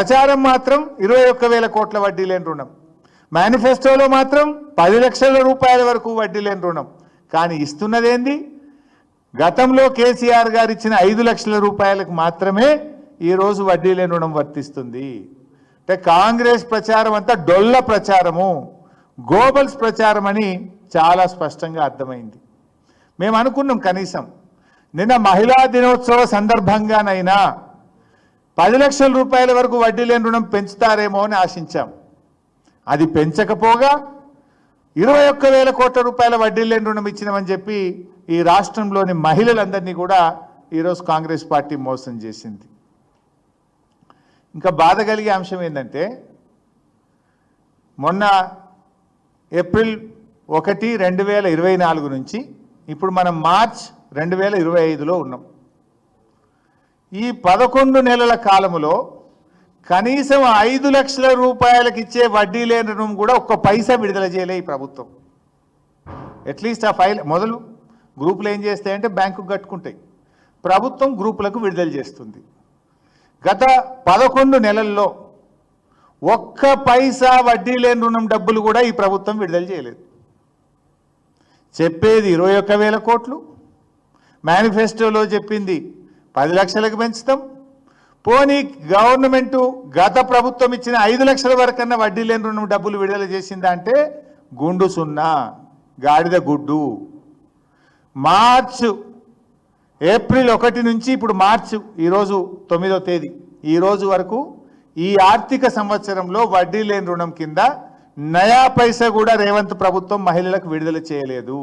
ప్రచారం మాత్రం 21,000 కోట్ల వడ్డీ లేని రుణం, మేనిఫెస్టోలో మాత్రం 10 లక్షల రూపాయల వరకు వడ్డీ లేని రుణం. కానీ ఇస్తున్నదేంది? గతంలో కేసీఆర్ గారు ఇచ్చిన 5 లక్షల రూపాయలకు మాత్రమే ఈరోజు వడ్డీ లేని రుణం వర్తిస్తుంది. అంటే కాంగ్రెస్ ప్రచారం అంతా డొల్ల ప్రచారము, గోబల్స్ ప్రచారం అని చాలా స్పష్టంగా అర్థమైంది. మేము అనుకున్నాం కనీసం నిన్న మహిళా దినోత్సవ సందర్భంగానైనా 10 లక్షల రూపాయల వరకు వడ్డీ లేని రుణం పెంచుతారేమో అని ఆశించాం. అది పెంచకపోగా 21,000 కోట్ల రూపాయల వడ్డీ లేని రుణం ఇచ్చినామని చెప్పి ఈ రాష్ట్రంలోని మహిళలందరినీ కూడా ఈరోజు కాంగ్రెస్ పార్టీ మోసం చేసింది. ఇంకా బాధ కలిగే అంశం ఏంటంటే మొన్న ఏప్రిల్ 1, 2024 నుంచి ఇప్పుడు మనం మార్చ్ 2025లో ఉన్నాం. ఈ 11 నెలల కాలంలో కనీసం 5 లక్షల రూపాయలకు ఇచ్చే వడ్డీ లేని రుణం కూడా ఒక్క పైసా విడుదల చేయలే ఈ ప్రభుత్వం. అట్లీస్ట్ ఆ ఫైల్ మొదలు గ్రూపులు ఏం చేస్తాయంటే బ్యాంకుకు కట్టుకుంటాయి, ప్రభుత్వం గ్రూపులకు విడుదల చేస్తుంది. గత 11 నెలల్లో ఒక్క పైసా వడ్డీ లేని రుణం డబ్బులు కూడా ఈ ప్రభుత్వం విడుదల చేయలేదు. చెప్పేది 21,000 కోట్లు, మేనిఫెస్టోలో చెప్పింది 10 లక్షలకు పెంచుతాం. పోనీ గవర్నమెంటు గత ప్రభుత్వం ఇచ్చిన 5 లక్షల వరకన్నా వడ్డీ లేని రుణం డబ్బులు విడుదల చేసిందా అంటే గుండు సున్నా, గాడిద గుడ్డు. ఏప్రిల్ 1 నుంచి ఇప్పుడు మార్చి ఈరోజు 9వ తేదీ ఈ రోజు వరకు ఈ ఆర్థిక సంవత్సరంలో వడ్డీ లేని రుణం కింద నయా పైసా కూడా రేవంత్ ప్రభుత్వం మహిళలకు విడుదల చేయలేదు.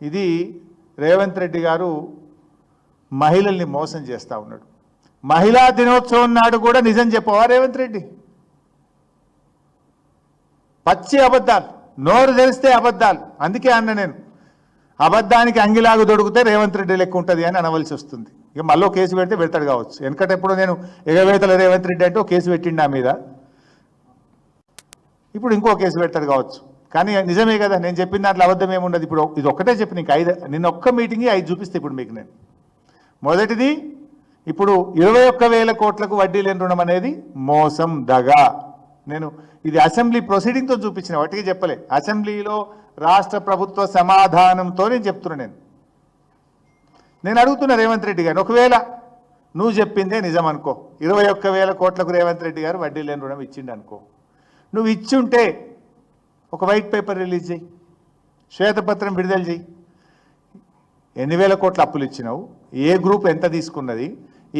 ఇది రేవంత్ రెడ్డి గారు మహిళల్ని మోసం చేస్తూ ఉన్నాడు. మహిళా దినోత్సవం నాడు కూడా నిజం చెప్పవా రేవంత్ రెడ్డి? పచ్చి అబద్ధాలు, నోరు తెరిస్తే అబద్ధాలు. అందుకే అన్న నేను అబద్ధానికి అంగిలాగు దొడికితే రేవంత్ రెడ్డి లెక్క ఉంటుంది అని అనవలసి వస్తుంది. ఇక మళ్ళీ కేసు పెడితే పెడతాడు కావచ్చు. వెనకటెప్పుడు నేను ఎగవేతల రేవంత్ రెడ్డి అంటే కేసు పెట్టిండి నా మీద, ఇప్పుడు ఇంకో కేసు పెడతాడు కావచ్చు. కానీ నిజమే కదా, నేను చెప్పిన దాంట్లో అబద్ధం ఏముండదు. ఇప్పుడు ఇది ఒక్కటే చెప్పి నీకు 5 నిన్న ఒక్క మీటింగ్ 5 చూపిస్తే ఇప్పుడు మీకు నేను మొదటిది ఇప్పుడు 21,000 కోట్లకు వడ్డీ లేని రుణం అనేది మోసం, దగా. నేను ఇది అసెంబ్లీ ప్రొసీడింగ్తో చూపించిన, వాటికి చెప్పలే. అసెంబ్లీలో రాష్ట్ర ప్రభుత్వ సమాధానంతో నేను చెప్తున్నా. నేను అడుగుతున్నా రేవంత్ రెడ్డి గారు, ఒకవేళ నువ్వు చెప్పిందే నిజం అనుకో, 21,000 కోట్లకు రేవంత్ రెడ్డి గారు వడ్డీ లేని రుణం ఇచ్చిండు అనుకో, నువ్వు ఇచ్చుంటే ఒక వైట్ పేపర్ రిలీజ్ చేయి, శ్వేతపత్రం విడుదల చేయి. ఎన్ని వేల కోట్ల అప్పులు ఇచ్చినావు, ఏ గ్రూప్ ఎంత తీసుకున్నది,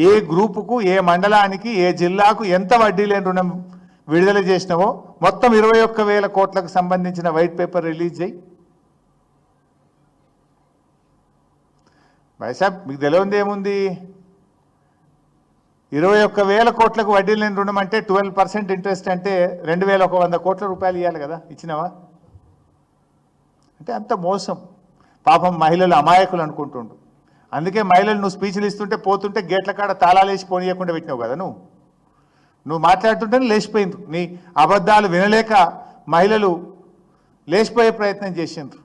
ఏ గ్రూపుకు, ఏ మండలానికి, ఏ జిల్లాకు ఎంత వడ్డీ లేని రుణం విడుదల చేసినావో మొత్తం 21,000 కోట్లకు సంబంధించిన వైట్ పేపర్ రిలీజ్ చేయి. వైసాబ్ మీకు తెలియంది ఏముంది? 21,000 కోట్లకు వడ్డీ లేని రుణం అంటే 12% ఇంట్రెస్ట్ అంటే 2,100 కోట్ల రూపాయలు ఇవ్వాలి కదా, ఇచ్చినావా? అంటే అంత మోసం. పాపం మహిళలు అమాయకులు అనుకుంటుండు. అందుకే మహిళలు నువ్వు స్పీచ్లు ఇస్తుంటే పోతుంటే గేట్ల కాడ తాళాలు వేసి పోనీయకుండా పెట్టినావు కదా. నువ్వు మాట్లాడుతుంటేనే లేచిపోయింది. నీ అబద్ధాలు వినలేక మహిళలు లేచిపోయే ప్రయత్నం చేసిండ్రు.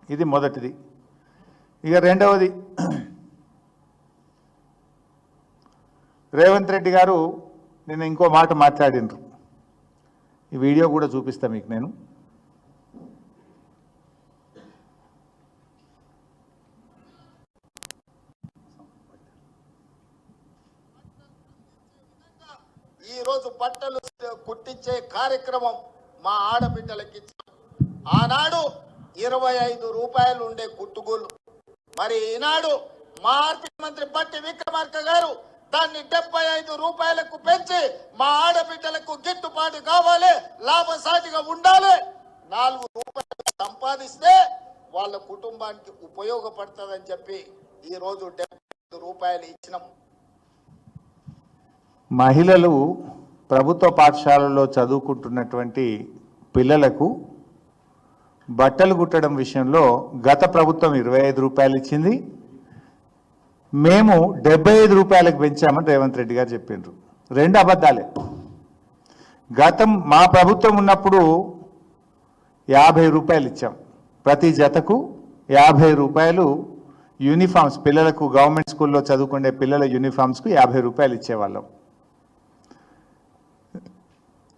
ఇది మొదటిది. ఇక రెండవది, రేవంత్ రెడ్డి గారు నిన్న ఇంకో మాట మాట్లాడినరు. ఈ వీడియో కూడా చూపిస్తా మీకు నేను. ఈరోజు బట్టలు కుట్టించే కార్యక్రమం మా ఆడబిడ్డలకి ఇచ్చాం. ఆనాడు 25 రూపాయలు ఉండే కుట్టుగోలు, మరి ఈనాడు మా ఆర్థిక మంత్రి బట్టి విక్రమార్క గారు దాన్ని 75 రూపాయలకు పెంచి మా ఆడబిడ్డలకు గిట్టుబాటు కావాలి, లాభసాటిగా ఉండాలి. 4 రూపాయలు సంపాదిస్తే వాళ్ళ కుటుంబానికి ఉపయోగపడుతుందని చెప్పి ఈరోజు 75 రూపాయలు ఇచ్చినాం. మహిళలు ప్రభుత్వ పాఠశాలల్లో చదువుకుంటున్నటువంటి పిల్లలకు బట్టలు కుట్టడం విషయంలో గత ప్రభుత్వం 25 రూపాయలు ఇచ్చింది, మేము 75 రూపాయలకు పెంచామని రేవంత్ రెడ్డి గారు చెప్పిండ్రు. 2 అబద్ధాలే. మా ప్రభుత్వం ఉన్నప్పుడు 50 రూపాయలు ఇచ్చాం, ప్రతి జతకు 50 రూపాయలు యూనిఫామ్స్ పిల్లలకు గవర్నమెంట్ స్కూల్లో చదువుకునే పిల్లల యూనిఫామ్స్కు 50 రూపాయలు ఇచ్చేవాళ్ళం.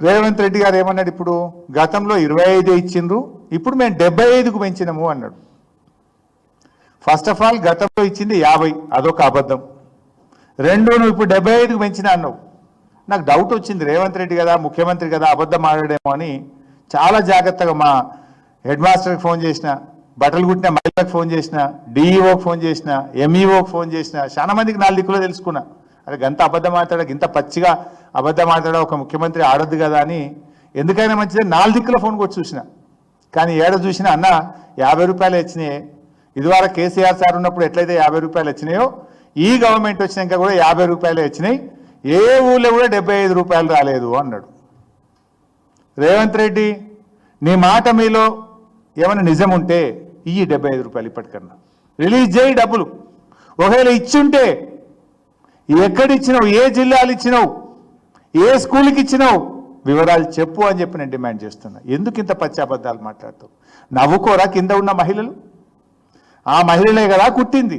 రేవంత్ రెడ్డి గారు ఏమన్నాడు, ఇప్పుడు గతంలో 25 ఇచ్చిండ్రు, ఇప్పుడు మేము 75కు పెంచినాము అన్నాడు. ఫస్ట్ ఆఫ్ ఆల్ గతంలో ఇచ్చింది 50, అదొక అబద్ధం. రెండు, నువ్వు ఇప్పుడు 75కు పెంచినా అన్నావు. నాకు డౌట్ వచ్చింది, రేవంత్ రెడ్డి కదా ముఖ్యమంత్రి కదా అబద్ధం ఆడాడేమో అని చాలా జాగ్రత్తగా మా హెడ్ మాస్టర్కి ఫోన్ చేసిన, బట్టలు కుట్టిన మహిళలకు ఫోన్ చేసిన, డిఈఓకి ఫోన్ చేసిన, ఎంఈఓకి ఫోన్ చేసిన, చాలా మందికి 4 దిక్కులో తెలుసుకున్నా. అరే గంత అబద్ధం ఆడతాడా, ఇంత పచ్చిగా అబద్ధం ఆడతాడా, ఒక ముఖ్యమంత్రి ఆడొద్దు కదా అని. ఎందుకైనా మంచిది 4 దిక్కుల ఫోన్ కొట్టి చూసిన, కానీ ఏడ చూసినా అన్న 50 రూపాయలు వచ్చినాయి. ఇదివరకు కేసీఆర్ సార్ ఉన్నప్పుడు ఎట్లయితే 50 రూపాయలు వచ్చినాయో, ఈ గవర్నమెంట్ వచ్చినాక కూడా 50 రూపాయలు వచ్చినాయి, ఏ ఊళ్ళో కూడా 75 రూపాయలు రాలేదు అన్నాడు. రేవంత్ రెడ్డి, నీ మాట మీలో ఏమైనా నిజం ఉంటే ఈ 75 రూపాయలు ఇప్పటికన్నా రిలీజ్ చేయి డబ్బులు. ఒకవేళ ఇచ్చుంటే ఎక్కడిచ్చినావు, ఏ జిల్లాలు ఇచ్చినావు, ఏ స్కూల్కి ఇచ్చినావు, వివరాలు చెప్పు అని చెప్పి నేను డిమాండ్ చేస్తున్నా. ఎందుకు ఇంత పచ్చి అబద్ధాలు మాట్లాడతావు? నవ్వుకోరా కింద ఉన్న మహిళలు? ఆ మహిళలే కదా కుట్టింది.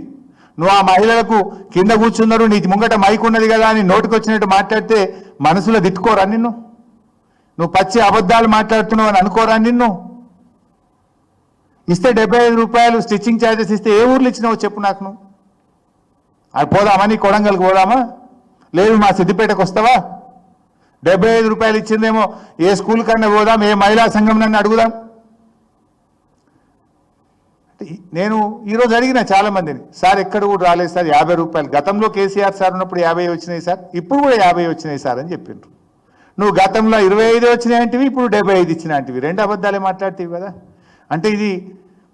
నువ్వు ఆ మహిళలకు కింద కూర్చున్నారు, నీ ముంగట మైక్ ఉన్నది కదా అని నోటికి వచ్చినట్టు మాట్లాడితే మనసులో తిట్టుకోరా నిన్ను? నువ్వు పచ్చి అబద్ధాలు మాట్లాడుతున్నావు అని అనుకోరా నిన్ను? ఇస్తే 75 రూపాయలు స్టిచ్చింగ్ ఛార్జెస్ ఇస్తే ఏ ఊర్లు ఇచ్చినావో చెప్పు నాకు. నువ్వు అది పోదామా, నీ కొడంగల్కి పోదామా, లేదు మా సిద్దిపేటకు వస్తావా? 75 రూపాయలు ఇచ్చిందేమో ఏ స్కూల్ కన్నా పోదాం, ఏ మహిళా సంఘం నన్ను అడుగుదాం. నేను ఈరోజు అడిగిన చాలా మందిని, సార్ ఎక్కడ కూడా రాలేదు సార్ 50 రూపాయలు, గతంలో కేసీఆర్ సార్ ఉన్నప్పుడు 50 వచ్చినాయి సార్, ఇప్పుడు కూడా 50 వచ్చినాయి సార్ అని చెప్పిండ్రు. నువ్వు గతంలో 25 వచ్చినాయంటివి, ఇప్పుడు 75 ఇచ్చినాంటివి, 2 అబద్ధాలే మాట్లాడుతీవి కదా. అంటే ఇది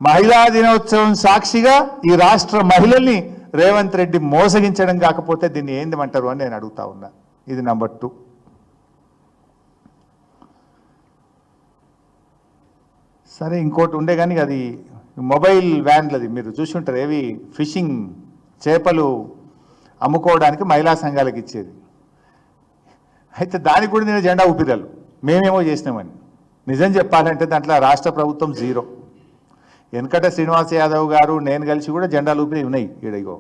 మహిళా దినోత్సవం సాక్షిగా ఈ రాష్ట్ర మహిళల్ని రేవంత్ రెడ్డి మోసగించడం కాకపోతే దీన్ని ఏందమంటారు అని నేను అడుగుతా ఉన్నా. ఇది నంబర్ 2. సరే ఇంకోటి ఉండే కానీ అది మొబైల్ వ్యాన్లది మీరు చూసి ఉంటారు, ఏవి ఫిషింగ్ చేపలు అమ్ముకోవడానికి మహిళా సంఘాలకు ఇచ్చేది. అయితే దానికి కూడా నేను జెండా ఊపిరాలు మేమేమో చేసినామని. నిజం చెప్పాలంటే దాంట్లో రాష్ట్ర ప్రభుత్వం 0. వెనకట శ్రీనివాస్ యాదవ్ గారు నేను కలిసి కూడా జెండాలు ఊపిరి ఉన్నాయి ఈడగో.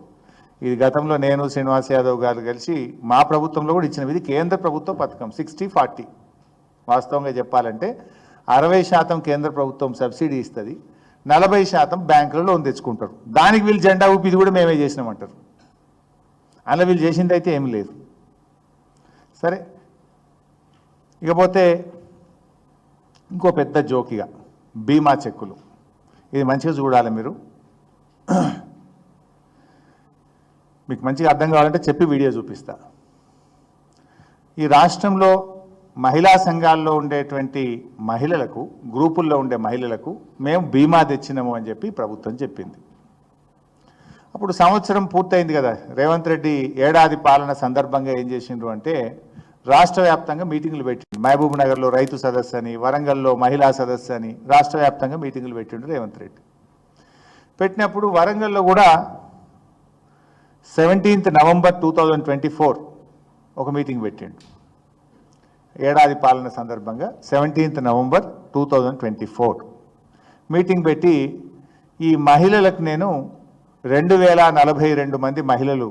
ఇది గతంలో నేను శ్రీనివాస్ యాదవ్ గారు కలిసి మా ప్రభుత్వంలో కూడా ఇచ్చినవి. ఇది కేంద్ర ప్రభుత్వ పథకం 60-40. వాస్తవంగా చెప్పాలంటే 60% కేంద్ర ప్రభుత్వం సబ్సిడీ ఇస్తుంది, 40% బ్యాంకులో లోన్ తెచ్చుకుంటారు. దానికి వీళ్ళు జెండా ఊపి ఇది కూడా మేమే చేసినామంటారు. అలా వీళ్ళు చేసింది అయితే ఏమి లేదు. సరే ఇకపోతే ఇంకో పెద్ద జోకిగా బీమా చెక్కులు. ఇది మంచిగా చూడాలి మీరు, మీకు మంచిగా అర్థం కావాలంటే చెప్పి వీడియో చూపిస్తా. ఈ రాష్ట్రంలో మహిళా సంఘాల్లో ఉండేటువంటి మహిళలకు, గ్రూపుల్లో ఉండే మహిళలకు మేము బీమా తెచ్చినాము అని చెప్పి ప్రభుత్వం చెప్పింది. అప్పుడు సంవత్సరం పూర్తయింది కదా, రేవంత్ రెడ్డి ఏడాది పాలన సందర్భంగా ఏం చేసిండ్రు అంటే రాష్ట్ర వ్యాప్తంగా మీటింగులు పెట్టిండు. మహబూబ్ నగర్లో రైతు సదస్సు అని, వరంగల్లో మహిళా సదస్సు అని రాష్ట్ర వ్యాప్తంగా మీటింగులు పెట్టిండు రేవంత్ రెడ్డి. పెట్టినప్పుడు వరంగల్లో కూడా 17th November 2024 ఒక మీటింగ్ పెట్టిండు. ఏడాది పాలన సందర్భంగా 17th November 2024 మీటింగ్ పెట్టి ఈ మహిళలకు నేను 2042 మంది మహిళలు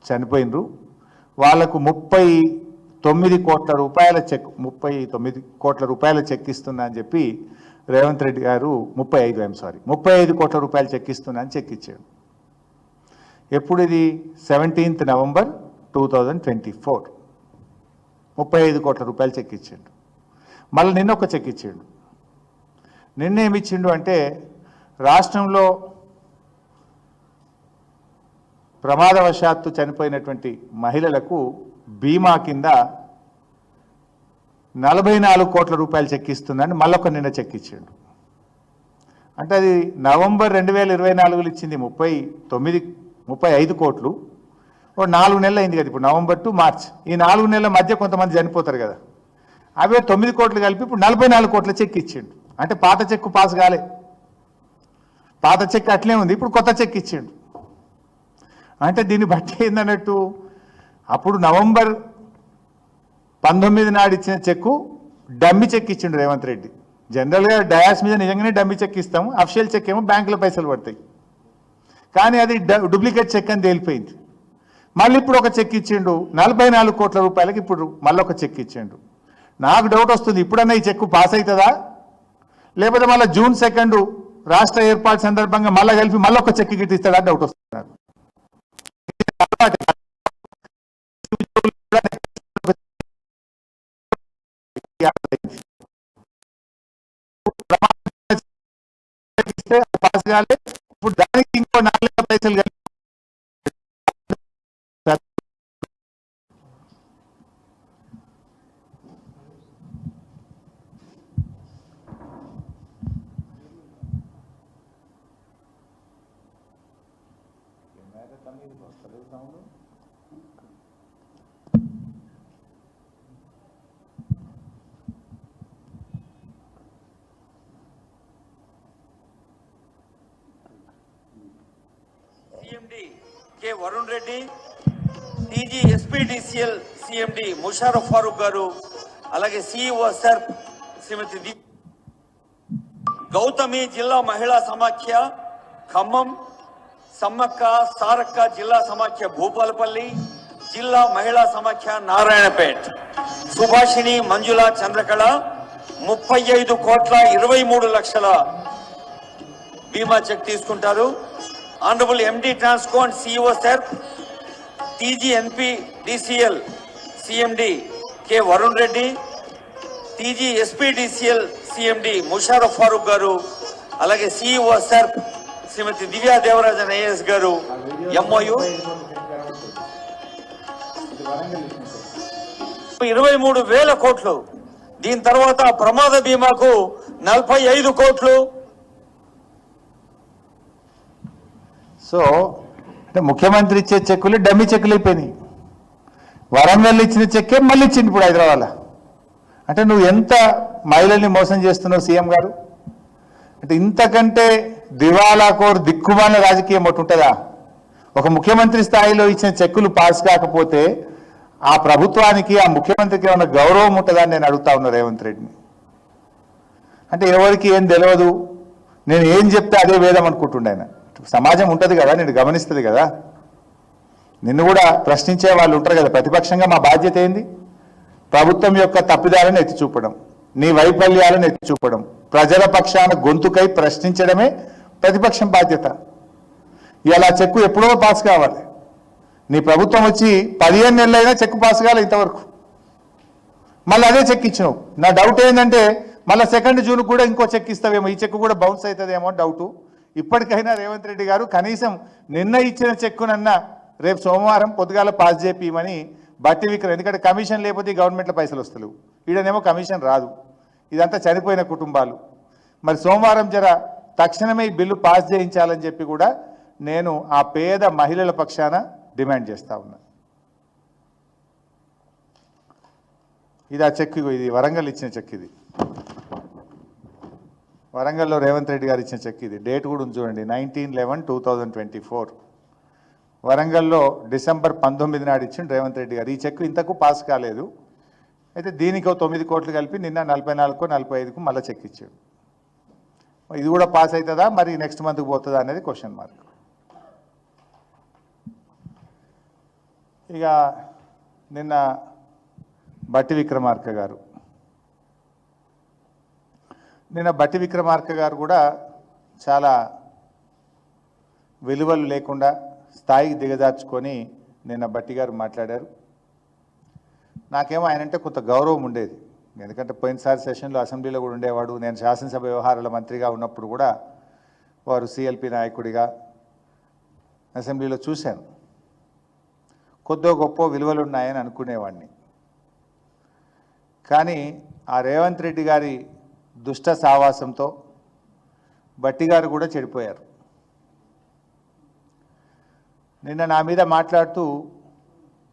చనిపోయినరు, వాళ్లకు 39 కోట్ల రూపాయల చెక్ 39 కోట్ల రూపాయల చెక్ ఇస్తున్నా అని చెప్పి రేవంత్ రెడ్డి గారు 35 కోట్ల రూపాయలు చెక్ ఇస్తున్నా అని చెక్ ఇచ్చాడు. ఎప్పుడు ఇది 17th November 2024 35 కోట్ల రూపాయలు చెక్ ఇచ్చిండు. మళ్ళీ నిన్న ఒక చెక్ ఇచ్చిండు. నిన్న ఏమి ఇచ్చిండు అంటే రాష్ట్రంలో ప్రమాదవశాత్తు చనిపోయినటువంటి మహిళలకు బీమా కింద 44 కోట్ల రూపాయలు చెక్ ఇస్తుందని మళ్ళొక నిన్న చెక్ ఇచ్చిండు. అంటే అది నవంబర్ 2024 ఇచ్చింది 35 కోట్లు. ఓ 4 నెలలు అయింది కదా, ఇప్పుడు నవంబర్ టు మార్చ్, ఈ 4 నెలల మధ్య కొంతమంది చనిపోతారు కదా, అవే 9 కోట్లు కలిపి ఇప్పుడు 44 కోట్ల చెక్ ఇచ్చిండు. అంటే పాత చెక్కు పాస్ కాలే, పాత చెక్ అట్లే ఉంది, ఇప్పుడు కొత్త చెక్ ఇచ్చిండు. అంటే దీన్ని బట్టి ఏందన్నట్టు, అప్పుడు నవంబర్ 19 నాడు ఇచ్చిన చెక్కు డమ్మి చెక్ ఇచ్చిండు రేవంత్ రెడ్డి. జనరల్గా డయాస్ మీద నిజంగానే డమ్మి చెక్ ఇస్తాము, అఫిషియల్ చెక్ ఏమో బ్యాంకులో పైసలు పడతాయి. కానీ అది డూప్లికేట్ చెక్ అని తేలిపోయింది. మళ్ళీ ఇప్పుడు ఒక చెక్ ఇచ్చిండు 44 కోట్ల రూపాయలకి, ఇప్పుడు మళ్ళీ ఒక చెక్ ఇచ్చిండు. నాకు డౌట్ వస్తుంది, ఇప్పుడన్నా ఈ చెక్కు పాస్ అవుతుందా, లేకపోతే మళ్ళీ June 2 రాష్ట్ర ఏర్పాటు సందర్భంగా మళ్ళీ కలిపి మళ్ళీ ఒక చెక్ గిట్ ఇస్తాడా డౌట్ వస్తుంది నాకు. పాస్ కాలే, ఇప్పుడు దానికి ఇంకో 4 పైసలు కలిపి CMD K. Varun Reddy, TG SPDCL CMD Musharraf Farooq గారు, అలాగే CEO సర్ శ్రీమతి గౌతమి జిల్లా మహిళా సమాఖ్య ఖమ్మం, సమ్మక్క సారక్క జిల్లా సమాఖ్య భూపాలపల్లి, జిల్లా మహిళా సమాఖ్య నారాయణపేట్, సుభాషిణి మంజుల చంద్రకళ 35,23,00,000 బీమా చెక్ తీసుకుంటారు. Honorable MD Transco and CEO Sir, TGNP DCL CMD K. Varun Reddy, TG SPDCL CMD Musharraf Farooq గారు, అలాగే CEO Sir శ్రీమతి దివ్యా దేవరాజన్ AS గారు MOU 23,000 కోట్లు. దీని తర్వాత ప్రమాద బీమాకు 45 కోట్లు. సో అంటే ముఖ్యమంత్రి ఇచ్చే చెక్కులు డమ్మి చెక్కులు అయిపోయినాయి. వరంగల్ ఇచ్చిన చెక్కే మళ్ళీ ఇచ్చింది ఇప్పుడు హైదరాబాద్లో. అంటే నువ్వు ఎంత మహిళల్ని మోసం చేస్తున్నావు సీఎం గారు? అంటే ఇంతకంటే దివాలాకోరు దిక్కుమాల రాజకీయం ఒకటి ఉంటుందా? ఒక ముఖ్యమంత్రి స్థాయిలో ఇచ్చిన చెక్కులు పాస్ కాకపోతే ఆ ప్రభుత్వానికి, ఆ ముఖ్యమంత్రికి ఏమైనా గౌరవం ఉంటుందా అని నేను అడుగుతా ఉన్నా రేవంత్ రెడ్డిని. అంటే ఎవరికి ఏం తెలియదు, నేను ఏం చెప్తే అదే వేదం అనుకుంటుండే ఆయన. సమాజం ఉంటుంది కదా, నేను గమనిస్తుంది కదా, నిన్ను కూడా ప్రశ్నించే వాళ్ళు ఉంటారు కదా. ప్రతిపక్షంగా మా బాధ్యత ఏంది? ప్రభుత్వం యొక్క తప్పిదాలను ఎత్తి చూపడం, నీ వైఫల్యాలను ఎత్తి చూపడం, ప్రజల పక్షాన గొంతుకై ప్రశ్నించడమే ప్రతిపక్షం బాధ్యత. ఇలా చెక్కు ఎప్పుడో పాస్ కావాలి. నీ ప్రభుత్వం వచ్చి 15 నెలలైనా చెక్కు పాస్ కావాలి ఇంతవరకు. మళ్ళీ అదే చెక్ ఇచ్చినావు. నా డౌట్ ఏంటంటే మళ్ళీ 2 జూన్ కూడా ఇంకో చెక్ ఇస్తావేమో, ఈ చెక్కు కూడా బౌన్స్ అవుతుందేమో డౌటు. ఇప్పటికైనా రేవంత్ రెడ్డి గారు కనీసం నిన్న ఇచ్చిన చెక్కునన్నా రేపు సోమవారం పొద్దుగాల పాస్ చేపిమని బట్టి విక్రమ్, ఎందుకంటే కమిషన్ లేకపోతే గవర్నమెంట్లో పైసలు వస్తలేవు, ఈడనేమో కమిషన్ రాదు. ఇదంతా చనిపోయిన కుటుంబాలు. మరి సోమవారం జర తక్షణమే ఈ బిల్లు పాస్ చేయించాలని చెప్పి కూడా నేను ఆ పేద మహిళల పక్షాన డిమాండ్ చేస్తా ఉన్నా. ఇది ఆ చెక్, ఇది వరంగల్ ఇచ్చిన చెక్. ఇది వరంగల్లో రేవంత్ రెడ్డి గారు ఇచ్చిన చెక్. ఇది డేట్ కూడా ఉంది చూడండి, 19/11/2024. వరంగల్లో డిసెంబర్ 19 నాడు ఇచ్చిండు రేవంత్ రెడ్డి గారు. ఈ చెక్ ఇంతకు పాస్ కాలేదు. అయితే దీనికి 9 కోట్లు కలిపి నిన్న 44కో 45కో మళ్ళీ చెక్ ఇచ్చాడు. ఇది కూడా పాస్ అవుతుందా మరి, నెక్స్ట్ మంత్కి పోతుందా అనేది క్వశ్చన్ మార్క్. ఇక నిన్న బట్టి విక్రమార్క గారు కూడా చాలా విలువలు లేకుండా స్థాయికి దిగజార్చుకొని నిన్న బట్టి గారు మాట్లాడారు. నాకేమో ఆయనంటే కొంత గౌరవం ఉండేది, ఎందుకంటే పోయినసారి సెషన్లో అసెంబ్లీలో కూడా ఉండేవాడు. నేను శాసనసభ వ్యవహారాల మంత్రిగా ఉన్నప్పుడు కూడా వారు సిఎల్పి నాయకుడిగా అసెంబ్లీలో చూశాను. కొద్దో గొప్ప విలువలు ఉన్నాయని అనుకునేవాడిని. కానీ ఆ రేవంత్ రెడ్డి గారి దుష్ట సావాసంతో బట్టి గారు కూడా చెడిపోయారు. నిన్న నా మీద మాట్లాడుతూ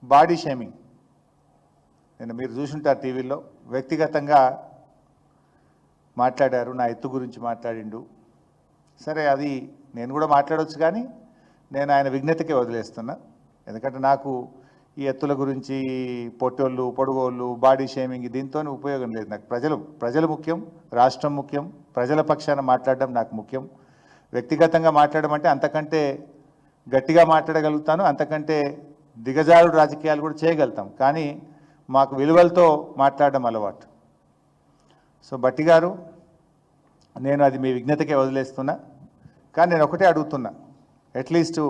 బాడీ షేమింగ్, నిన్న మీరు చూసుంటారు టీవీలో, వ్యక్తిగతంగా మాట్లాడారు. నా ఎత్తు గురించి మాట్లాడిండు. సరే, అది నేను కూడా మాట్లాడవచ్చు, కానీ నేను ఆయన విజ్ఞతకే వదిలేస్తున్నా. ఎందుకంటే నాకు ఈ ఎత్తుల గురించి, పొట్టోళ్ళు పొడుగోళ్ళు, బాడీ షేమింగ్, దీంతో ఉపయోగం లేదు. నాకు ప్రజలు ముఖ్యం, రాష్ట్రం ముఖ్యం, ప్రజల పక్షాన మాట్లాడడం నాకు ముఖ్యం. వ్యక్తిగతంగా మాట్లాడడం అంటే అంతకంటే గట్టిగా మాట్లాడగలుగుతాను, అంతకంటే దిగజారుడు రాజకీయాలు కూడా చేయగలుగుతాం. కానీ మాకు విలువలతో మాట్లాడడం అలవాటు. సో బట్టి గారు, నేను అది మీ విజ్ఞతకే వదిలేస్తున్నా. కానీ నేను ఒకటే అడుగుతున్నా, అట్లీస్ట్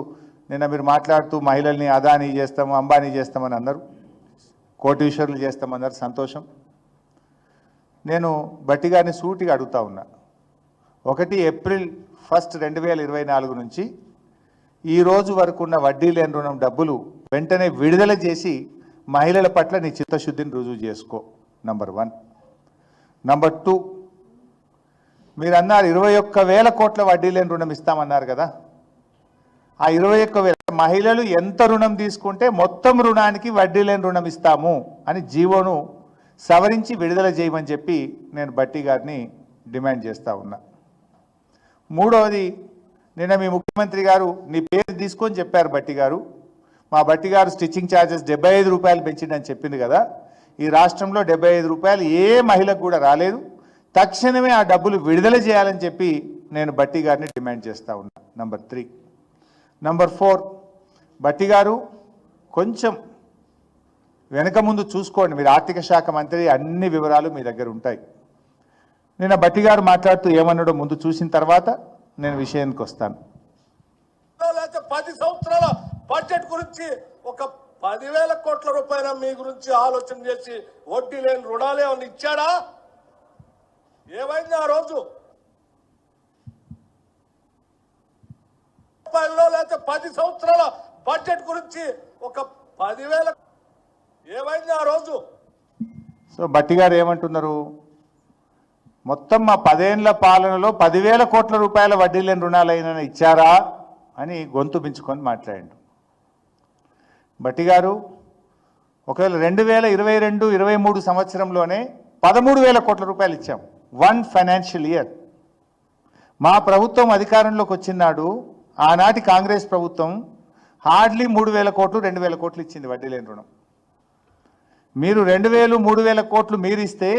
నిన్న మీరు మాట్లాడుతూ మహిళల్ని అదానీ చేస్తాము, అంబానీ చేస్తామని అన్నారు, కోటీశ్వరులు చేస్తామన్నారు, సంతోషం. నేను బట్టి గారిని సూటిగా అడుగుతా ఉన్నా. 1 ఏప్రిల్ 1, 2024 నుంచి ఈ రోజు వరకు ఉన్న వడ్డీ లేని రుణం డబ్బులు వెంటనే విడుదల చేసి మహిళల పట్ల నీ చిత్తశుద్ధిని రుజువు చేసుకో. నంబర్ 1. నంబర్ 2, మీరు అన్నారు 21,000 కోట్ల వడ్డీ లేని రుణం ఇస్తామన్నారు కదా. ఆ 21,000 మహిళలు ఎంత రుణం తీసుకుంటే మొత్తం రుణానికి వడ్డీ లేని రుణం ఇస్తాము అని జీవోను సవరించి విడుదల చేయమని చెప్పి నేను బట్టి గారిని డిమాండ్ చేస్తూ ఉన్నా. 3వది, నిన్న మీ ముఖ్యమంత్రి గారు నీ పేరు తీసుకొని చెప్పారు బట్టి గారు, మా బట్టి గారు స్టిచ్చింగ్ ఛార్జెస్ 75 రూపాయలు పెంచిందని చెప్పింది కదా. ఈ రాష్ట్రంలో 75 రూపాయలు ఏ మహిళకు కూడా రాలేదు. తక్షణమే ఆ డబ్బులు విడుదల చేయాలని చెప్పి నేను బట్టి గారిని డిమాండ్ చేస్తూ ఉన్నా. నంబర్ 3. నంబర్ 4, బట్టి గారు కొంచెం వెనక ముందు చూసుకోండి. మీరు ఆర్థిక శాఖ మంత్రి, అన్ని వివరాలు మీ దగ్గర ఉంటాయి. నిన్న బట్టి గారు మాట్లాడుతూ ఏమన్నాడో ముందు చూసిన తర్వాత నేను విషయానికి వస్తాను. 10 సంవత్సరాల బడ్జెట్ గురించి ఒక 10,000 కోట్ల రూపాయల మీ గురించి ఆలోచన చేసి వడ్డీ లేని రుణాలు ఏమన్నా ఇచ్చాడా? ఏమైంది ఆ రోజు? లేకపోతే 10 సంవత్సరాల బడ్జెట్ గురించి ఒక 10,000 ఏమైంది ఆ రోజు? సో బట్టి గారు ఏమంటున్నారు, మొత్తం మా 10 ఏళ్ల పాలనలో 10,000 కోట్ల రూపాయల వడ్డీ లేని రుణాలైనా ఇచ్చారా అని గొంతు పెంచుకొని మాట్లాడండి. బట్టి గారు, ఒకవేళ 2022-23 సంవత్సరంలోనే 13,000 కోట్ల రూపాయలు ఇచ్చాం. 1 ఫైనాన్షియల్ ఇయర్. మా ప్రభుత్వం అధికారంలోకి వచ్చినాడు, ఆనాటి కాంగ్రెస్ ప్రభుత్వం హార్డ్లీ 3,000 కోట్లు 2,000 కోట్లు ఇచ్చింది వడ్డీ లేని రుణం. మీరు 2,000 3,000 కోట్లు మీరు ఇస్తే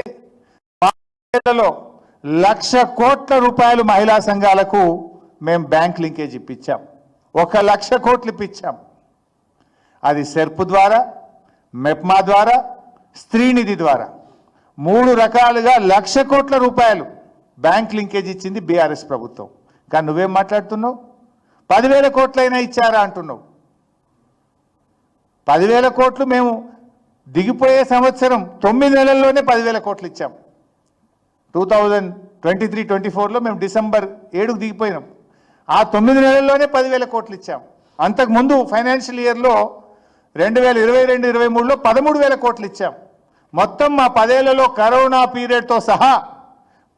1,00,000 కోట్ల రూపాయలు మహిళా సంఘాలకు మేము బ్యాంక్ లింకేజ్ ఇప్పించాం. 1,00,000 కోట్లు ఇప్పించాం. అది సెర్ప్ ద్వారా, మెప్మా ద్వారా, స్త్రీనిధి ద్వారా 3 రకాలుగా 1,00,000 కోట్ల రూపాయలు బ్యాంక్ లింకేజ్ ఇచ్చింది బీఆర్ఎస్ ప్రభుత్వం. కానీ నువ్వేం మాట్లాడుతున్నావు? 10,000 కోట్లైనా ఇచ్చారా అంటున్నావు. 10,000 కోట్లు మేము దిగిపోయే సంవత్సరం 9 నెలల్లోనే 10,000 కోట్లు ఇచ్చాం. 2023-24లో మేము డిసెంబర్ 7కు దిగిపోయినాం. ఆ 9 నెలల్లోనే 10,000 కోట్లు ఇచ్చాం. అంతకుముందు ఫైనాన్షియల్ ఇయర్లో 2022-23లో 13,000 కోట్లు ఇచ్చాం. మొత్తం మా 10 ఏళ్లలో కరోనా పీరియడ్తో సహా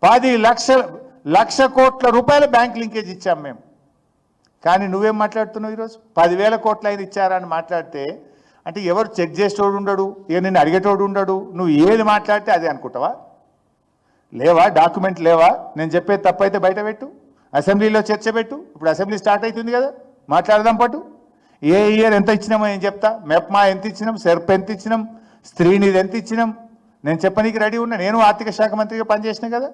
10,00,000 కోట్ల రూపాయల బ్యాంక్ లింకేజ్ ఇచ్చాం మేము. కానీ నువ్వేం మాట్లాడుతున్నావు ఈరోజు? 10,000 కోట్లు అయినా ఇచ్చారా అని మాట్లాడితే అంటే ఎవరు చెక్ చేసేటోడు ఉండడు, ఇక నిన్ను అడిగేటోడు ఉండడు, నువ్వు ఏది మాట్లాడితే అదే అనుకుంటావా? లేవా డాక్యుమెంట్ లేవా? నేను చెప్పేది తప్పైతే బయట పెట్టు, అసెంబ్లీలో చర్చ పెట్టు. ఇప్పుడు అసెంబ్లీ స్టార్ట్ అవుతుంది కదా, మాట్లాడదాం పట్టు. ఏ ఇయర్ ఎంత ఇచ్చినామో నేను చెప్తా. మెప్మా ఎంత ఇచ్చినాం, సెర్ప్ ఎంత ఇచ్చినాం, స్త్రీనిధి ఎంత ఇచ్చినాం, నేను చెప్పనీకి రెడీ ఉన్నా. నేను ఆర్థిక శాఖ మంత్రిగా పనిచేసినా కదా.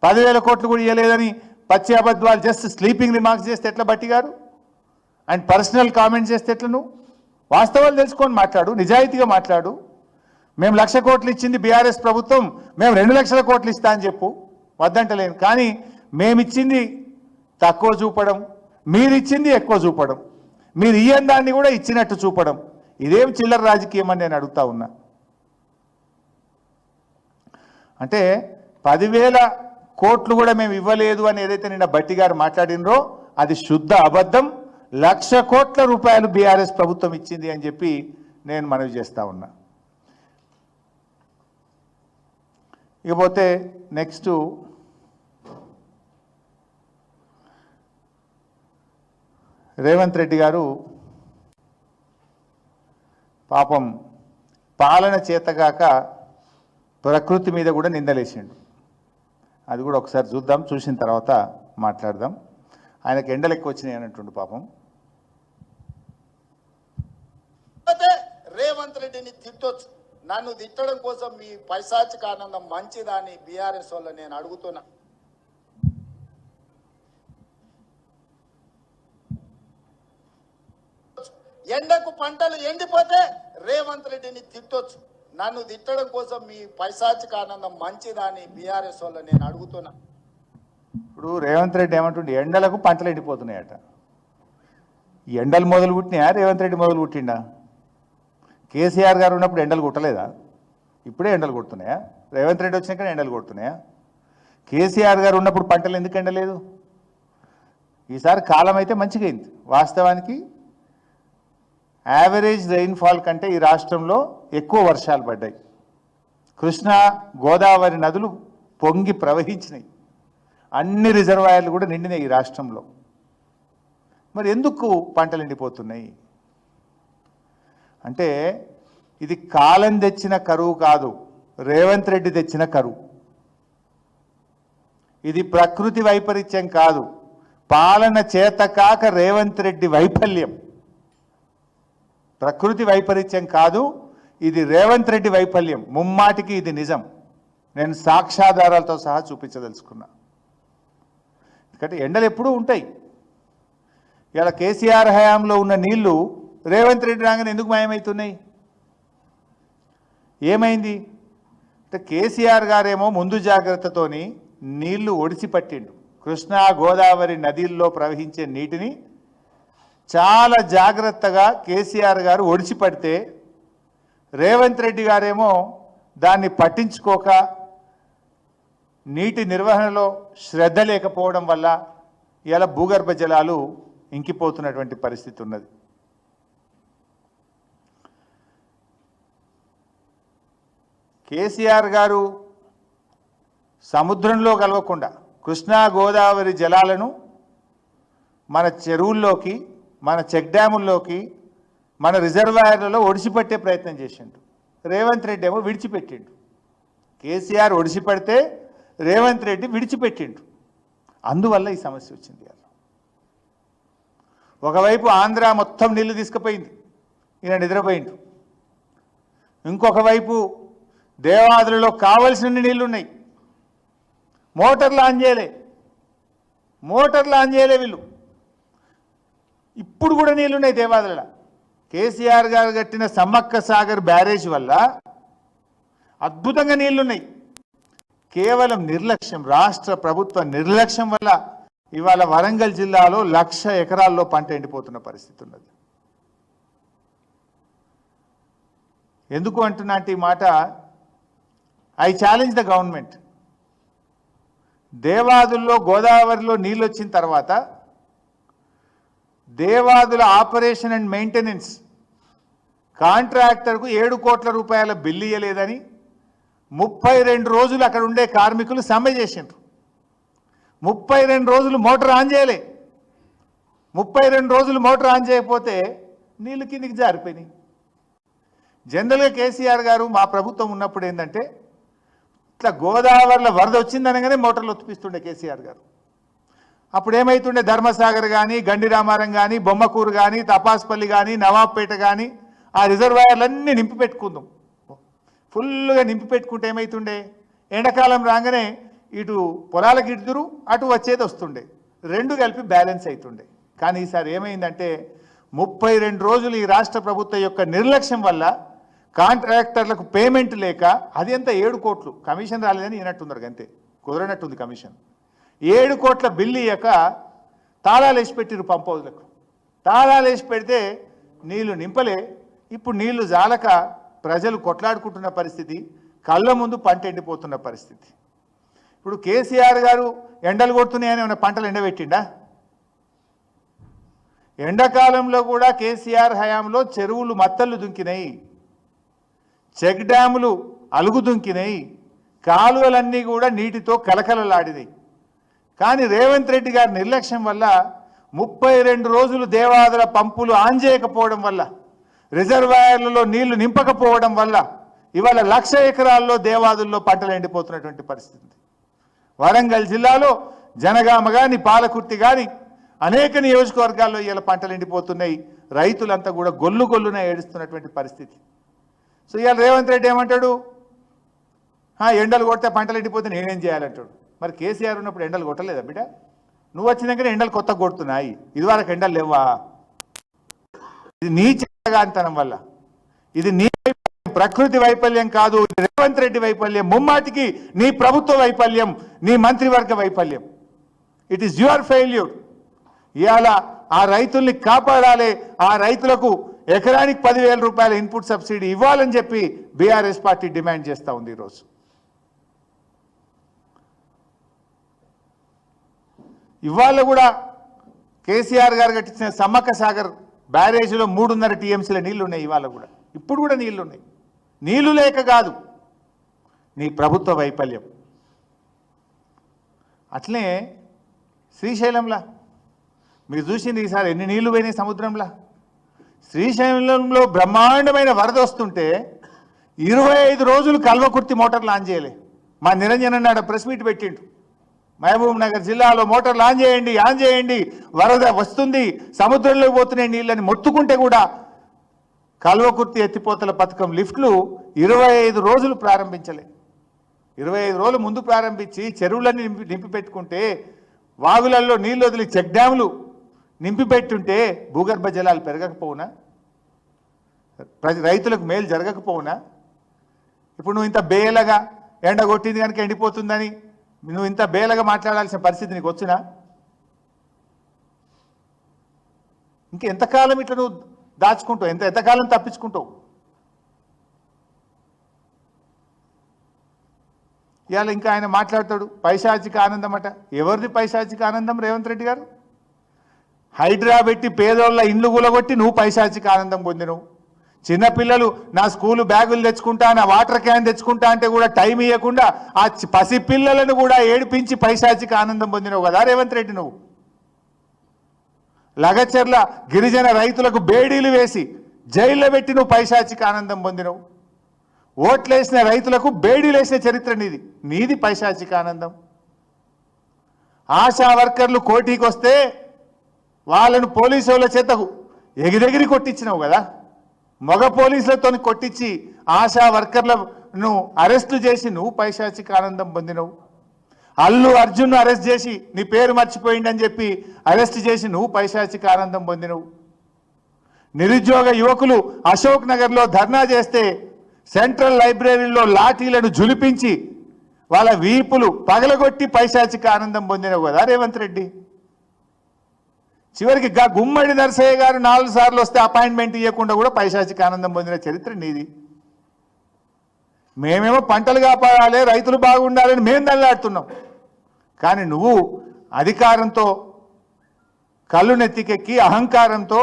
10,000 కోట్లు కూడా ఇవ్వలేదని పచ్చి అబద్ధాలు జస్ట్ స్లీపింగ్ రిమార్క్స్ చేస్తే ఎట్లా బట్టి గారు? అండ్ పర్సనల్ కామెంట్స్ చేస్తే ఎట్లా? నువ్వు వాస్తవాలు తెలుసుకొని మాట్లాడు, నిజాయితీగా మాట్లాడు. మేము 1,00,000 కోట్లు ఇచ్చింది బీఆర్ఎస్ ప్రభుత్వం, మేము 2,00,000 కోట్లు ఇస్తా అని చెప్పు, వద్దంటలేను. కానీ మేమిచ్చింది తక్కువ చూపడం, మీరిచ్చింది ఎక్కువ చూపడం, మీరు ఇయ్యని దాన్ని కూడా ఇచ్చినట్టు చూపడం, ఇదేం చిల్లర రాజకీయం అని నేను అడుగుతా ఉన్నా. అంటే 10,000 కోట్లు కూడా మేము ఇవ్వలేదు అని ఏదైతే నిన్న బట్టి గారు మాట్లాడినరో అది శుద్ధ అబద్ధం. 1,00,000 కోట్ల రూపాయలు బీఆర్ఎస్ ప్రభుత్వం ఇచ్చింది అని చెప్పి నేను మనవి చేస్తా ఉన్నా. ఇకపోతే నెక్స్ట్ రేవంత్ రెడ్డి గారు పాపం పాలన చేతగాక ప్రకృతి మీద కూడా నిందలేసిండు. అది కూడా ఒకసారి చూద్దాం, చూసిన తర్వాత మాట్లాడదాం. ఆయనకు ఎండలు ఎక్కువ వచ్చినాయి అన్నట్టుండు పాపం. రేవంత్ రెడ్డిని తిట్టొచ్చు, నన్ను తిట్టడం కోసం మీ పైశాచిక ఆనందం మంచిదాన్ని బీఆర్ఎస్ వల్ల నేను అడుగుతున్నా. ఎండకు పంటలు ఎండిపోతే రేవంత్ రెడ్డిని తిట్టొచ్చు. నన్ను తిట్టడం కోసం మీ పైశాచిక ఆనందం మంచిదని బీఆర్ఎస్ వాళ్ళు నేను అడుగుతున్నా. ఇప్పుడు రేవంత్ రెడ్డి ఏమంటుండే ఎండలకు పంటలు ఎండిపోతున్నాయట. ఈ ఎండలు మొదలు పుట్టినాయా రేవంత్ రెడ్డి మొదలు పుట్టిండా? కేసీఆర్ గారు ఉన్నప్పుడు ఎండలు కొట్టలేదా? ఇప్పుడే ఎండలు కొడుతున్నాయా? రేవంత్ రెడ్డి వచ్చినాక ఎండలు కొడుతున్నాయా? కేసీఆర్ గారు ఉన్నప్పుడు పంటలు ఎందుకు ఎండలేదు? ఈసారి కాలం అయితే మంచిగా అయింది. వాస్తవానికి యావరేజ్ రెయిన్ఫాల్ కంటే ఈ రాష్ట్రంలో ఎక్కువ వర్షాలు పడ్డాయి. కృష్ణా గోదావరి నదులు పొంగి ప్రవహించినాయి. అన్ని రిజర్వాయర్లు కూడా నిండినాయి ఈ రాష్ట్రంలో. మరి ఎందుకు పంటలు ఎండిపోతున్నాయి అంటే ఇది కాలం తెచ్చిన కరువు కాదు, రేవంత్ రెడ్డి తెచ్చిన కరువు. ఇది ప్రకృతి వైపరీత్యం కాదు, పాలన చేతకాక రేవంత్ రెడ్డి వైఫల్యం. ప్రకృతి వైపరీత్యం కాదు, ఇది రేవంత్ రెడ్డి వైఫల్యం. ముమ్మాటికి ఇది నిజం. నేను సాక్ష్యాధారాలతో సహా చూపించదలుచుకున్నా. ఎందుకంటే ఎండలు ఎప్పుడూ ఉంటాయి. ఇలా కేసీఆర్ హయాంలో ఉన్న నీళ్లు రేవంత్ రెడ్డి రాగానే ఎందుకు మాయమవుతున్నాయి? ఏమైంది అంటే కేసీఆర్ గారేమో ముందు జాగ్రత్తతోని నీళ్లు ఒడిసి పట్టిండు. కృష్ణా గోదావరి నదిల్లో ప్రవహించే నీటిని చాలా జాగ్రత్తగా కేసీఆర్ గారు ఒడిసి పడితే రేవంత్ రెడ్డి గారేమో దాన్ని పట్టించుకోక నీటి నిర్వహణలో శ్రద్ధ లేకపోవడం వల్ల ఇలా భూగర్భ జలాలు ఇంకిపోతున్నటువంటి పరిస్థితి ఉన్నది. కేసీఆర్ గారు సముద్రంలో కలవకుండా కృష్ణా గోదావరి జలాలను మన చెరువుల్లోకి, మన చెక్ డ్యాముల్లోకి, మన రిజర్వాయర్లలో ఒడిసిపెట్టే ప్రయత్నం చేసిండు. రేవంత్ రెడ్డి ఏమో విడిచిపెట్టిండు. కేసీఆర్ ఒడిసిపెడితే రేవంత్ రెడ్డి విడిచిపెట్టిండు. అందువల్ల ఈ సమస్య వచ్చింది. ఒకవైపు ఆంధ్ర మొత్తం నీళ్లు తీసుకుపోయింది, ఈయన నిద్రపోయిండు. ఇంకొక వైపు దేవాదులలో కావలసిన నీళ్లు ఉన్నాయి, మోటార్లు ఆన్ చేయలే వీళ్ళు. ఇప్పుడు కూడా నీళ్లున్నాయి దేవాదులలో. కేసీఆర్ గారు కట్టిన సమ్మక్క సాగర్ బ్యారేజ్ వల్ల అద్భుతంగా నీళ్లున్నాయి. కేవలం నిర్లక్ష్యం, రాష్ట్ర ప్రభుత్వ నిర్లక్ష్యం వల్ల ఇవాళ వరంగల్ జిల్లాలో 1,00,000 ఎకరాల్లో పంట ఎండిపోతున్న పరిస్థితి ఉన్నది. ఎందుకు అంటున్నా అంటే ఈ మాట, ఐ ఛాలెంజ్ ద గవర్నమెంట్. దేవాదుల్లో గోదావరిలో నీళ్ళు వచ్చిన తర్వాత దేవాదుల ఆపరేషన్ అండ్ మెయింటెనెన్స్ కాంట్రాక్టర్కు 7 కోట్ల రూపాయల బిల్లు ఇవ్వలేదని 32 రోజులు అక్కడ ఉండే కార్మికులు సమ్మె చేసిండ్రు. 32 రోజులు మోటార్ ఆన్ చేయలే. 32 రోజులు మోటార్ ఆన్ చేయకపోతే నీళ్ళు కిందికి జారిపోయినాయి. జనరల్గా కేసీఆర్ గారు మా ప్రభుత్వం ఉన్నప్పుడు ఏంటంటే ఇట్లా గోదావరిలో వరద వచ్చిందనగానే మోటార్లు ఒత్తిపిస్తుండే కేసీఆర్ గారు. అప్పుడు ఏమవుతుండే, ధర్మసాగర్ కానీ, గండి రామారం కానీ, బొమ్మకూరు కానీ, తపాస్పల్లి కానీ, నవాబ్పేట కానీ ఆ రిజర్వాయర్లన్నీ నింపి పెట్టుకుందాం. ఫుల్గా నింపి పెట్టుకుంటే ఏమవుతుండే, ఎండాకాలం రాగానే ఇటు పొలాలకు ఇటుదురు, అటు వచ్చేది వస్తుండే, రెండు కలిపి బ్యాలెన్స్ అవుతుండే. కానీ ఈసారి ఏమైందంటే 32 రోజులు ఈ రాష్ట్ర ప్రభుత్వం యొక్క నిర్లక్ష్యం వల్ల కాంట్రాక్టర్లకు పేమెంట్ లేక, అది ఎంత 7 కోట్లు కమిషన్ రాలేదని ఈనట్టున్నారు, అంతే కుదరనట్టుంది కమిషన్. 7 కోట్ల బిల్లు ఇయ్యక తాళాలు వేసి పెట్టిరు పంప్ హౌస్లకు. తాళాలు వేసి పెడితే నీళ్లు నింపలే. ఇప్పుడు నీళ్లు జాలక ప్రజలు కొట్లాడుకుంటున్న పరిస్థితి, కళ్ళ ముందు పంట ఎండిపోతున్న పరిస్థితి. ఇప్పుడు కేసీఆర్ గారు ఎండలు కొడుతున్నాయని ఏమైనా పంటలు ఎండబెట్టిండా? ఎండాకాలంలో కూడా కేసీఆర్ హయాంలో చెరువులు మత్తళ్ళు దుంకినాయి, చెక్ డ్యాములు అలుగు దుంకినాయి, కాలువలన్నీ కూడా నీటితో కలకలలాడినాయి. కానీ రేవంత్ రెడ్డి గారి నిర్లక్ష్యం వల్ల 32 రోజులు దేవాదుల పంపులు ఆన్ చేయకపోవడం వల్ల, రిజర్వాయర్లలో నీళ్లు నింపకపోవడం వల్ల ఇవాళ 1,00,000 ఎకరాల్లో దేవాదుల్లో పంటలు ఎండిపోతున్నటువంటి పరిస్థితి. వరంగల్ జిల్లాలో జనగామ కానీ, పాలకుర్తి కానీ అనేక నియోజకవర్గాల్లో ఇలా పంటలు ఎండిపోతున్నాయి. రైతులంతా కూడా గొల్లున ఏడుస్తున్నటువంటి పరిస్థితి. సో ఇవాళ రేవంత్ రెడ్డి ఏమంటాడు, ఎండలు కొడితే పంటలు ఎండిపోతే నేనేం చేయాలంటాడు. మరి కేసీఆర్ ఉన్నప్పుడు ఎండలు కొట్టలేదా బిడ్డ? నువ్వు వచ్చినాకనే ఎండలు కొత్తగా కొడుతున్నాయి, ఇదివరకు ఎండలు లేవా? ఇది నీ చేతగానితనం వల్ల, ఇది నీ వైఫల్యం, ప్రకృతి వైఫల్యం కాదు, ఇది రేవంత్ రెడ్డి వైఫల్యం, ముమ్మాటికి నీ ప్రభుత్వ వైఫల్యం, నీ మంత్రివర్గ వైఫల్యం. It is your failure. ఇవాళ ఆ రైతుల్ని కాపాడాలి, ఆ రైతులకు ఎకరానికి 10,000 రూపాయల ఇన్పుట్ సబ్సిడీ ఇవ్వాలని చెప్పి బీఆర్ఎస్ పార్టీ డిమాండ్ చేస్తూ ఉంది ఈరోజు. ఇవాళ కూడా కేసీఆర్ గారు కట్టించిన సమ్మక్క సాగర్ బ్యారేజ్లో 3.5 టీఎంసీల నీళ్లు ఉన్నాయి. ఇవాళ కూడా, ఇప్పుడు కూడా నీళ్లు ఉన్నాయి. నీళ్లు లేక కాదు, నీ ప్రభుత్వ వైఫల్యం. అట్లే శ్రీశైలంలా మీరు చూసింది ఈసారి ఎన్ని నీళ్లు పోయినాయి సముద్రంలో. శ్రీశైలంలో బ్రహ్మాండమైన వరద వస్తుంటే 25 రోజులు కల్వకుర్తి మోటార్లు ఆన్ చేయలే. మా నిరంజన్ అన్నాడు, ప్రెస్ మీట్ పెట్టిండు, మహబూబ్ నగర్ జిల్లాలో మోటార్లు ఆన్ చేయండి, వరద వస్తుంది, సముద్రంలోకి పోతున్నాయి నీళ్ళని మొత్తుకుంటే కూడా కల్వకుర్తి ఎత్తిపోతల పథకం లిఫ్ట్లు 25 రోజులు ప్రారంభించలే. 25 రోజులు ముందు ప్రారంభించి చెరువులన్నీ నింపి పెట్టుకుంటే, వాగులలో నీళ్ళు వదిలి చెక్ డ్యాములు నింపి పెట్టుంటే భూగర్భ జలాలు పెరగకపోవునా, రైతులకు మేలు జరగకపోవునా? ఇప్పుడు నువ్వు ఇంత బేలగా ఎండ కొట్టింది కనుక ఎండిపోతుందని నువ్వు ఇంత బేలగా మాట్లాడాల్సిన పరిస్థితి నీకు వచ్చినా? ఇంకెంతకాలం ఇట్లా నువ్వు దాచుకుంటావు? ఎంతకాలం తప్పించుకుంటావు? ఇవాళ ఇంకా ఆయన మాట్లాడతాడు పైశాచిక ఆనందం అట. ఎవరిది పైశాచిక ఆనందం? రేవంత్ రెడ్డి గారు హైడ్రా పెట్టి పేదోళ్ళ ఇండ్లు కూలగొట్టి నువ్వు పైశాచిక ఆనందం పొందినవు. చిన్నపిల్లలు నా స్కూలు బ్యాగులు తెచ్చుకుంటా, నా వాటర్ క్యాన్ తెచ్చుకుంటా అంటే కూడా టైం ఇవ్వకుండా ఆ పసిపిల్లలను కూడా ఏడిపించి పైశాచిక ఆనందం పొందినవు కదా రేవంత్ రెడ్డి నువ్వు. లగచర్ల గిరిజన రైతులకు బేడీలు వేసి జైల్లో పెట్టి నువ్వు పైశాచిక ఆనందం పొందినవు. ఓట్లేసిన రైతులకు బేడీలు వేసిన చరిత్ర నీది పైశాచిక ఆనందం. ఆశా వర్కర్లు కోటికి వస్తే వాళ్ళను పోలీసు వాళ్ళ చేతకు ఎగిరెగిరి కొట్టించినావు కదా. మగ పోలీసులతో కొట్టించి ఆశా వర్కర్లను అరెస్టు చేసి నువ్వు పైశాచిక ఆనందం పొందినవు. అల్లు అర్జున్ను అరెస్ట్ చేసి నీ పేరు మర్చిపోయిందని చెప్పి అరెస్ట్ చేసి నువ్వు పైశాచిక ఆనందం పొందినవు. నిరుద్యోగ యువకులు అశోక్ నగర్లో ధర్నా చేస్తే సెంట్రల్ లైబ్రరీలో లాఠీలను జులిపించి వాళ్ళ వీపులు పగలగొట్టి పైశాచిక ఆనందం పొందినవు కదా రేవంత్ రెడ్డి. చివరికి గుమ్మడి నరసయ్య గారు 4 సార్లు వస్తే అపాయింట్మెంట్ ఇవ్వకుండా కూడా పైశాచిక ఆనందం పొందిన చరిత్ర నీది. మేమేమో పంటలు కాపాడాలి, రైతులు బాగుండాలని మేము దల్లాడుతున్నాం. కానీ నువ్వు అధికారంతో కళ్ళు నెత్తికెక్కి అహంకారంతో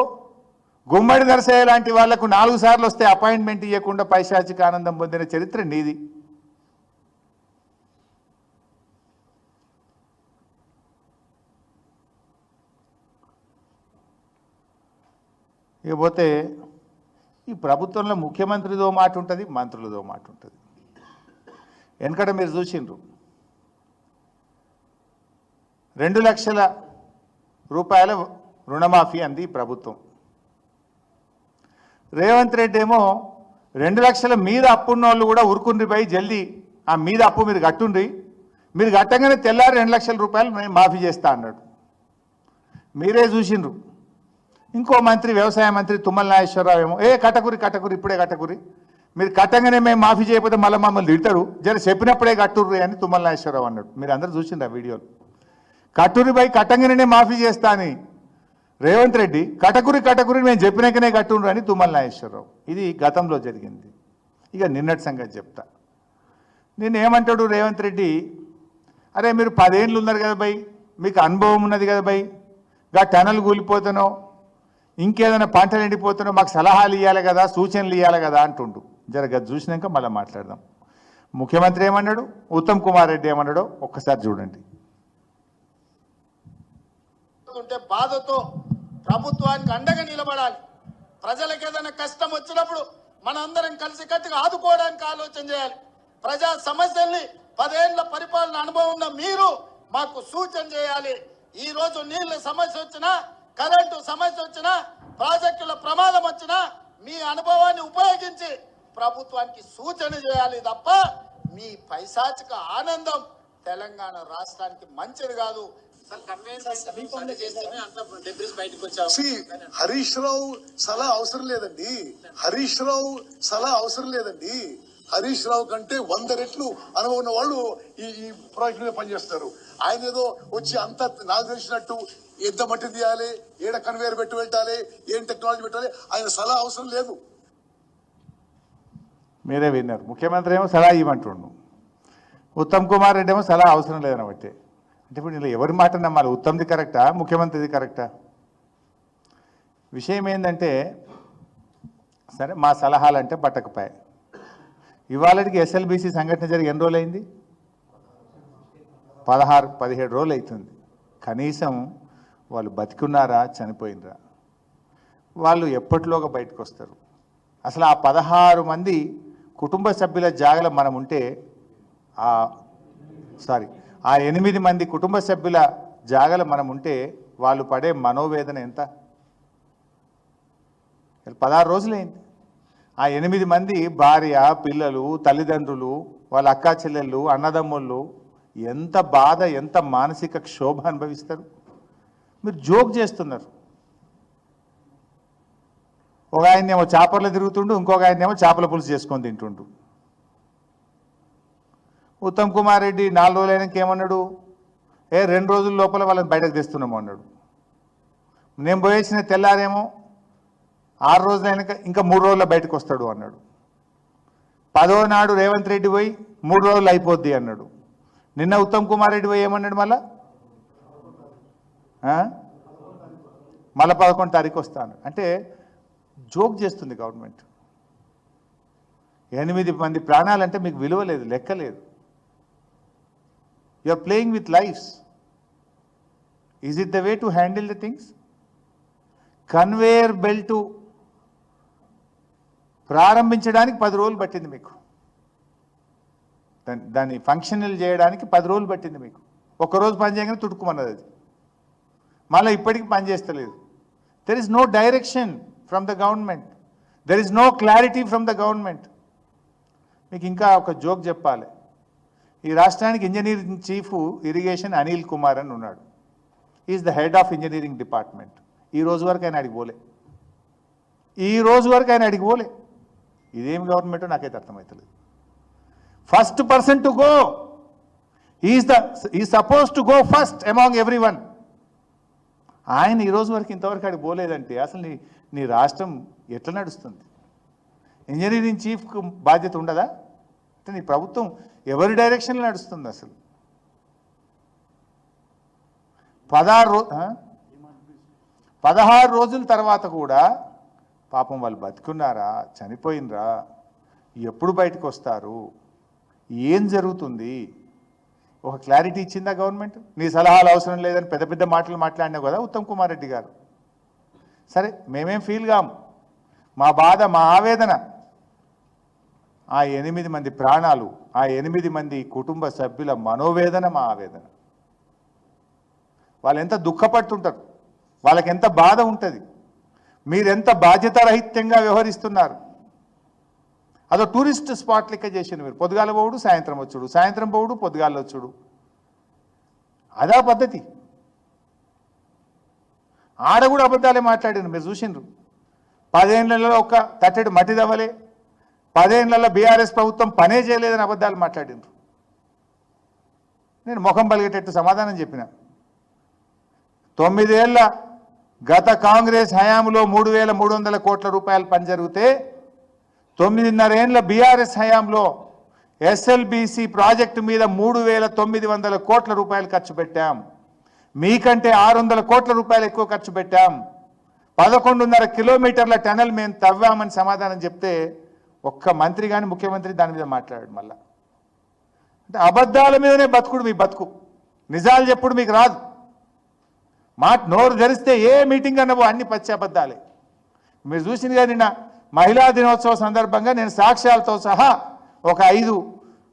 గుమ్మడి నరసయ్య లాంటి వాళ్లకు 4 సార్లు వస్తే అపాయింట్మెంట్ ఇవ్వకుండా పైశాచిక ఆనందం పొందిన చరిత్ర నీది. ఇకపోతే ఈ ప్రభుత్వంలో ముఖ్యమంత్రిదో మాట ఉంటుంది, మంత్రులదో మాట ఉంటుంది. వెనకట మీరు చూసిండ్రు 2 లక్షల రూపాయల రుణమాఫీ అంది ప్రభుత్వం. రేవంత్ రెడ్డి ఏమో 2 లక్షల మీద అప్పున్న వాళ్ళు కూడా ఉరుకుండ్రి పోయి జల్దీ ఆ మీద అప్పు మీరు కట్టుండ్రి, మీరు కట్టంగానే తెల్లారి 2 లక్షల రూపాయలు మేము మాఫీ చేస్తా అన్నాడు. మీరే చూసిండ్రు. ఇంకో మంత్రి వ్యవసాయ మంత్రి తుమ్మల నాగేశ్వరరావు ఏమో కట్టకురి ఇప్పుడే కట్టకురి, మీరు కట్టంగానే మేము మాఫీ చేయకపోతే మళ్ళీ మమ్మల్ని తిడతారు, జర చెప్పినప్పుడే కట్టుర్రి అని తుమ్మల నాగేశ్వరరావు అన్నాడు. మీరు అందరూ చూసిండ్రు ఆ వీడియోలు. కట్టురి పోయి కట్టంగానే మాఫీ చేస్తా అని రేవంత్ రెడ్డి, కటకురి మేము చెప్పినాకనే కట్టుండ్రు అని తుమ్మల నాగేశ్వరరావు. ఇది గతంలో జరిగింది. ఇక నిన్నటి సంగతి చెప్తా. ఏమంటాడు రేవంత్ రెడ్డి, అరే మీరు 10 ఏళ్ళు ఉన్నారు కదా బై, మీకు అనుభవం ఉన్నది కదా బై, గా టనల్ కూలిపోతానో ఇంకేదైనా పంటలు ఎండిపోతానో మాకు సలహాలు ఇవ్వాలి కదా, సూచనలు ఇవ్వాలి కదా అంటుండు. జరగదు చూసినాక మళ్ళీ మాట్లాడదాం. ముఖ్యమంత్రి ఏమన్నాడు, ఉత్తమ్ కుమార్ రెడ్డి ఏమన్నాడో ఒక్కసారి చూడండి. బాధతో ప్రభుత్వానికి అండగా నిలబడాలి. ప్రజలకు ఏదైనా కష్టం వచ్చినప్పుడు మనందరం కలిసికట్టుగా ఆదుకోవడానికి ఆలోచన చేయాలి. ప్రజా సమస్యల్ని 10 ఏళ్ల పరిపాలన అనుభవం ఉన్న మీరు మాకు సూచన చేయాలి. ఈ రోజు నీళ్ల సమస్య వచ్చినా, కరెంటు సమస్య వచ్చినా, ప్రాజెక్టుల ప్రమాదం వచ్చినా మీ అనుభవాన్ని ఉపయోగించి ప్రభుత్వానికి సూచన చేయాలి తప్ప మీ పైశాచిక ఆనందం తెలంగాణ రాష్ట్రానికి మంచిది కాదు. హరీష్ రావు సలహా అవసరం లేదండి. హరీష్ రావు సలహా అవసరం లేదండి. హరీష్ రావు కంటే 100 రెట్లు అనుభవం ఉన్న వాళ్ళు ఈ ప్రాజెక్ట్ మీద పనిచేస్తారు. ఆయన ఏదో వచ్చి అంత నాకు తెలిసినట్టు ఎంత మట్టి తీయాలి, ఏడ కన్వేయర్ పెట్టి పెట్టాలి, ఏం టెక్నాలజీ పెట్టాలి, ఆయన సలహా అవసరం లేదు. మీరే విన్నారు. ముఖ్యమంత్రి ఏమో సలహా ఇవ్వమంటుండు, ఉత్తమ్ కుమార్ రెడ్డి ఏమో సలహా అవసరం లేదని బట్టి. అంటే ఇప్పుడు ఇలా ఎవరి మాట నమ్మాలి? ఉత్తమ్ది కరెక్టా, ముఖ్యమంత్రిది కరెక్టా? విషయం ఏంటంటే, సరే మా సలహాలు అంటే పట్టకపోయాయి. ఇవాళకి ఎస్ఎల్బీసీ సంఘటన జరిగి ఎన్ని రోజులు అయింది? 16-17 రోజులు అవుతుంది. కనీసం వాళ్ళు బతికున్నారా, చనిపోయినరా? వాళ్ళు ఎప్పటిలోగా బయటకు వస్తారు? అసలు ఆ 16 మంది కుటుంబ సభ్యుల జాగలో మనం ఉంటే, ఆ 8 మంది కుటుంబ సభ్యుల జాగలో మనం ఉంటే వాళ్ళు పడే మనోవేదన ఎంత? 16 రోజులైంది. ఆ 8 మంది భార్య, పిల్లలు, తల్లిదండ్రులు, వాళ్ళ అక్కా చెల్లెళ్ళు, అన్నదమ్ముళ్ళు ఎంత బాధ, ఎంత మానసిక క్షోభ అనుభవిస్తారు? మీరు జోక్ చేస్తున్నారు. ఒక ఆయన్నేమో చేపలు తిరుగుతుండు, ఇంకొక ఆయన్నేమో చేపల పులుసు చేసుకొని తింటుండు. ఉత్తమ్ కుమార్ రెడ్డి 4 రోజులైనాక ఏమన్నాడు? 2 రోజుల లోపల వాళ్ళని బయటకు తెస్తున్నాము అన్నాడు. నేను పోయేసిన తెల్లారేమో 6 రోజులైనాక ఇంకా 3 రోజుల్లో బయటకు వస్తాడు అన్నాడు. 10వ నాడు రేవంత్ రెడ్డి పోయి 3 రోజులు అయిపోద్ది అన్నాడు. నిన్న ఉత్తమ్ కుమార్ రెడ్డి పోయి ఏమన్నాడు? మళ్ళా 11వ తారీఖు వస్తాను అంటే జోక్ చేస్తుంది గవర్నమెంట్. 8 మంది ప్రాణాలంటే మీకు విలువ లేదు, లెక్క లేదు. You are playing with lives. Is it the way to handle the things? Conveyor belt ప్రారంభించడానికి 10 రోజులు పట్టింది మీకు. దాన్ని ఫంక్షనల్ చేయడానికి 10 రోజులు పట్టింది మీకు. ఒక్కరోజు పని చేయగానే తుడుక్కుమన్నది అది. మళ్ళీ ఇప్పటికీ పని చేస్తలేదు. There is no direction from the government. There is no clarity from the government. మీకు ఇంకా ఒక జోక్ చెప్పాలి. ఈ రాష్ట్రానికి engineering chief irrigation Anil Kumar అని ఉన్నాడు. Is the head of engineering department. ఈ రోజు వరకు ఆయన అడిగిపోలే. ఇదేం గవర్నమెంటో నాకైతే అర్థమవుతలేదు. First person to go is suppose to go first among every one. ఆయన ఈ రోజు వరకు ఇంతవరకు అడిగి పోలేదంటే అసలు నీ రాష్ట్రం ఎట్లా నడుస్తుంది? ఇంజనీరింగ్ చీఫ్కు బాధ్యత ఉండదా? అంటే నీ ప్రభుత్వం ఎవరి డైరెక్షన్లో నడుస్తుంది? అసలు 16 రోజుల తర్వాత కూడా పాపం వాళ్ళు బతుకున్నారా, చనిపోయినరా, ఎప్పుడు బయటకు వస్తారు, ఏం జరుగుతుంది? ఒక క్లారిటీ ఇచ్చిందా గవర్నమెంట్? నీ సలహాలు అవసరం లేదని పెద్ద పెద్ద మాటలు మాట్లాడినావు కదా ఉత్తమ్ కుమార్ రెడ్డి గారు. సరే, మేమేం ఫీల్ కాము. మా బాధ, మా ఆవేదన ఆ 8 మంది ప్రాణాలు, ఆ 8 మంది కుటుంబ సభ్యుల మనోవేదన మా ఆవేదన. వాళ్ళు ఎంత దుఃఖపడుతుంటారు, వాళ్ళకి ఎంత బాధ ఉంటుంది. మీరెంత బాధ్యతారహిత్యంగా వ్యవహరిస్తున్నారు. అదో టూరిస్ట్ స్పాట్ లెక్క చేసిండు మీరు. పొద్దుగాల పోవుడు, సాయంత్రం వచ్చుడు, సాయంత్రం పోవుడు, పొద్దుగాల వచ్చుడు. అదా పద్ధతి? ఆడ కూడా అబద్ధాలే మాట్లాడిండ్రు, మీరు చూసిండ్రు. 10 ఏళ్లలో ఒక తట్టెడు మట్టి దవ్వలే, 10 ఏళ్లలో బీఆర్ఎస్ ప్రభుత్వం పనే చేయలేదని అబద్ధాలు మాట్లాడిండ్రు. నేను ముఖం పలిగేటట్టు సమాధానం చెప్పిన. 9 ఏళ్ల గత కాంగ్రెస్ హయాంలో 3,300 కోట్ల రూపాయలు పని జరిగితే 9.5 ఏళ్ల బీఆర్ఎస్ హయాంలో ఎస్ఎల్బీసీ ప్రాజెక్టు మీద 3,900 కోట్ల రూపాయలు ఖర్చు పెట్టాం. మీకంటే 600 కోట్ల రూపాయలు ఎక్కువ ఖర్చు పెట్టాం. 11.5 కిలోమీటర్ల టనల్ మేము తవ్వామని సమాధానం చెప్తే ఒక్క మంత్రి కానీ ముఖ్యమంత్రి దాని మీద మాట్లాడాడు. మళ్ళా అంటే అబద్ధాల మీదనే బతుకుడు మీ బతుకు. నిజాలు చెప్పుడు మీకు రాదు. నోరు ధరిస్తే ఏ మీటింగ్ అన్నవో అన్ని పచ్చి అబద్ధాలే. మీరు చూసింది కదా, నిన్న మహిళా దినోత్సవ సందర్భంగా నేను సాక్ష్యాలతో సహా ఒక 5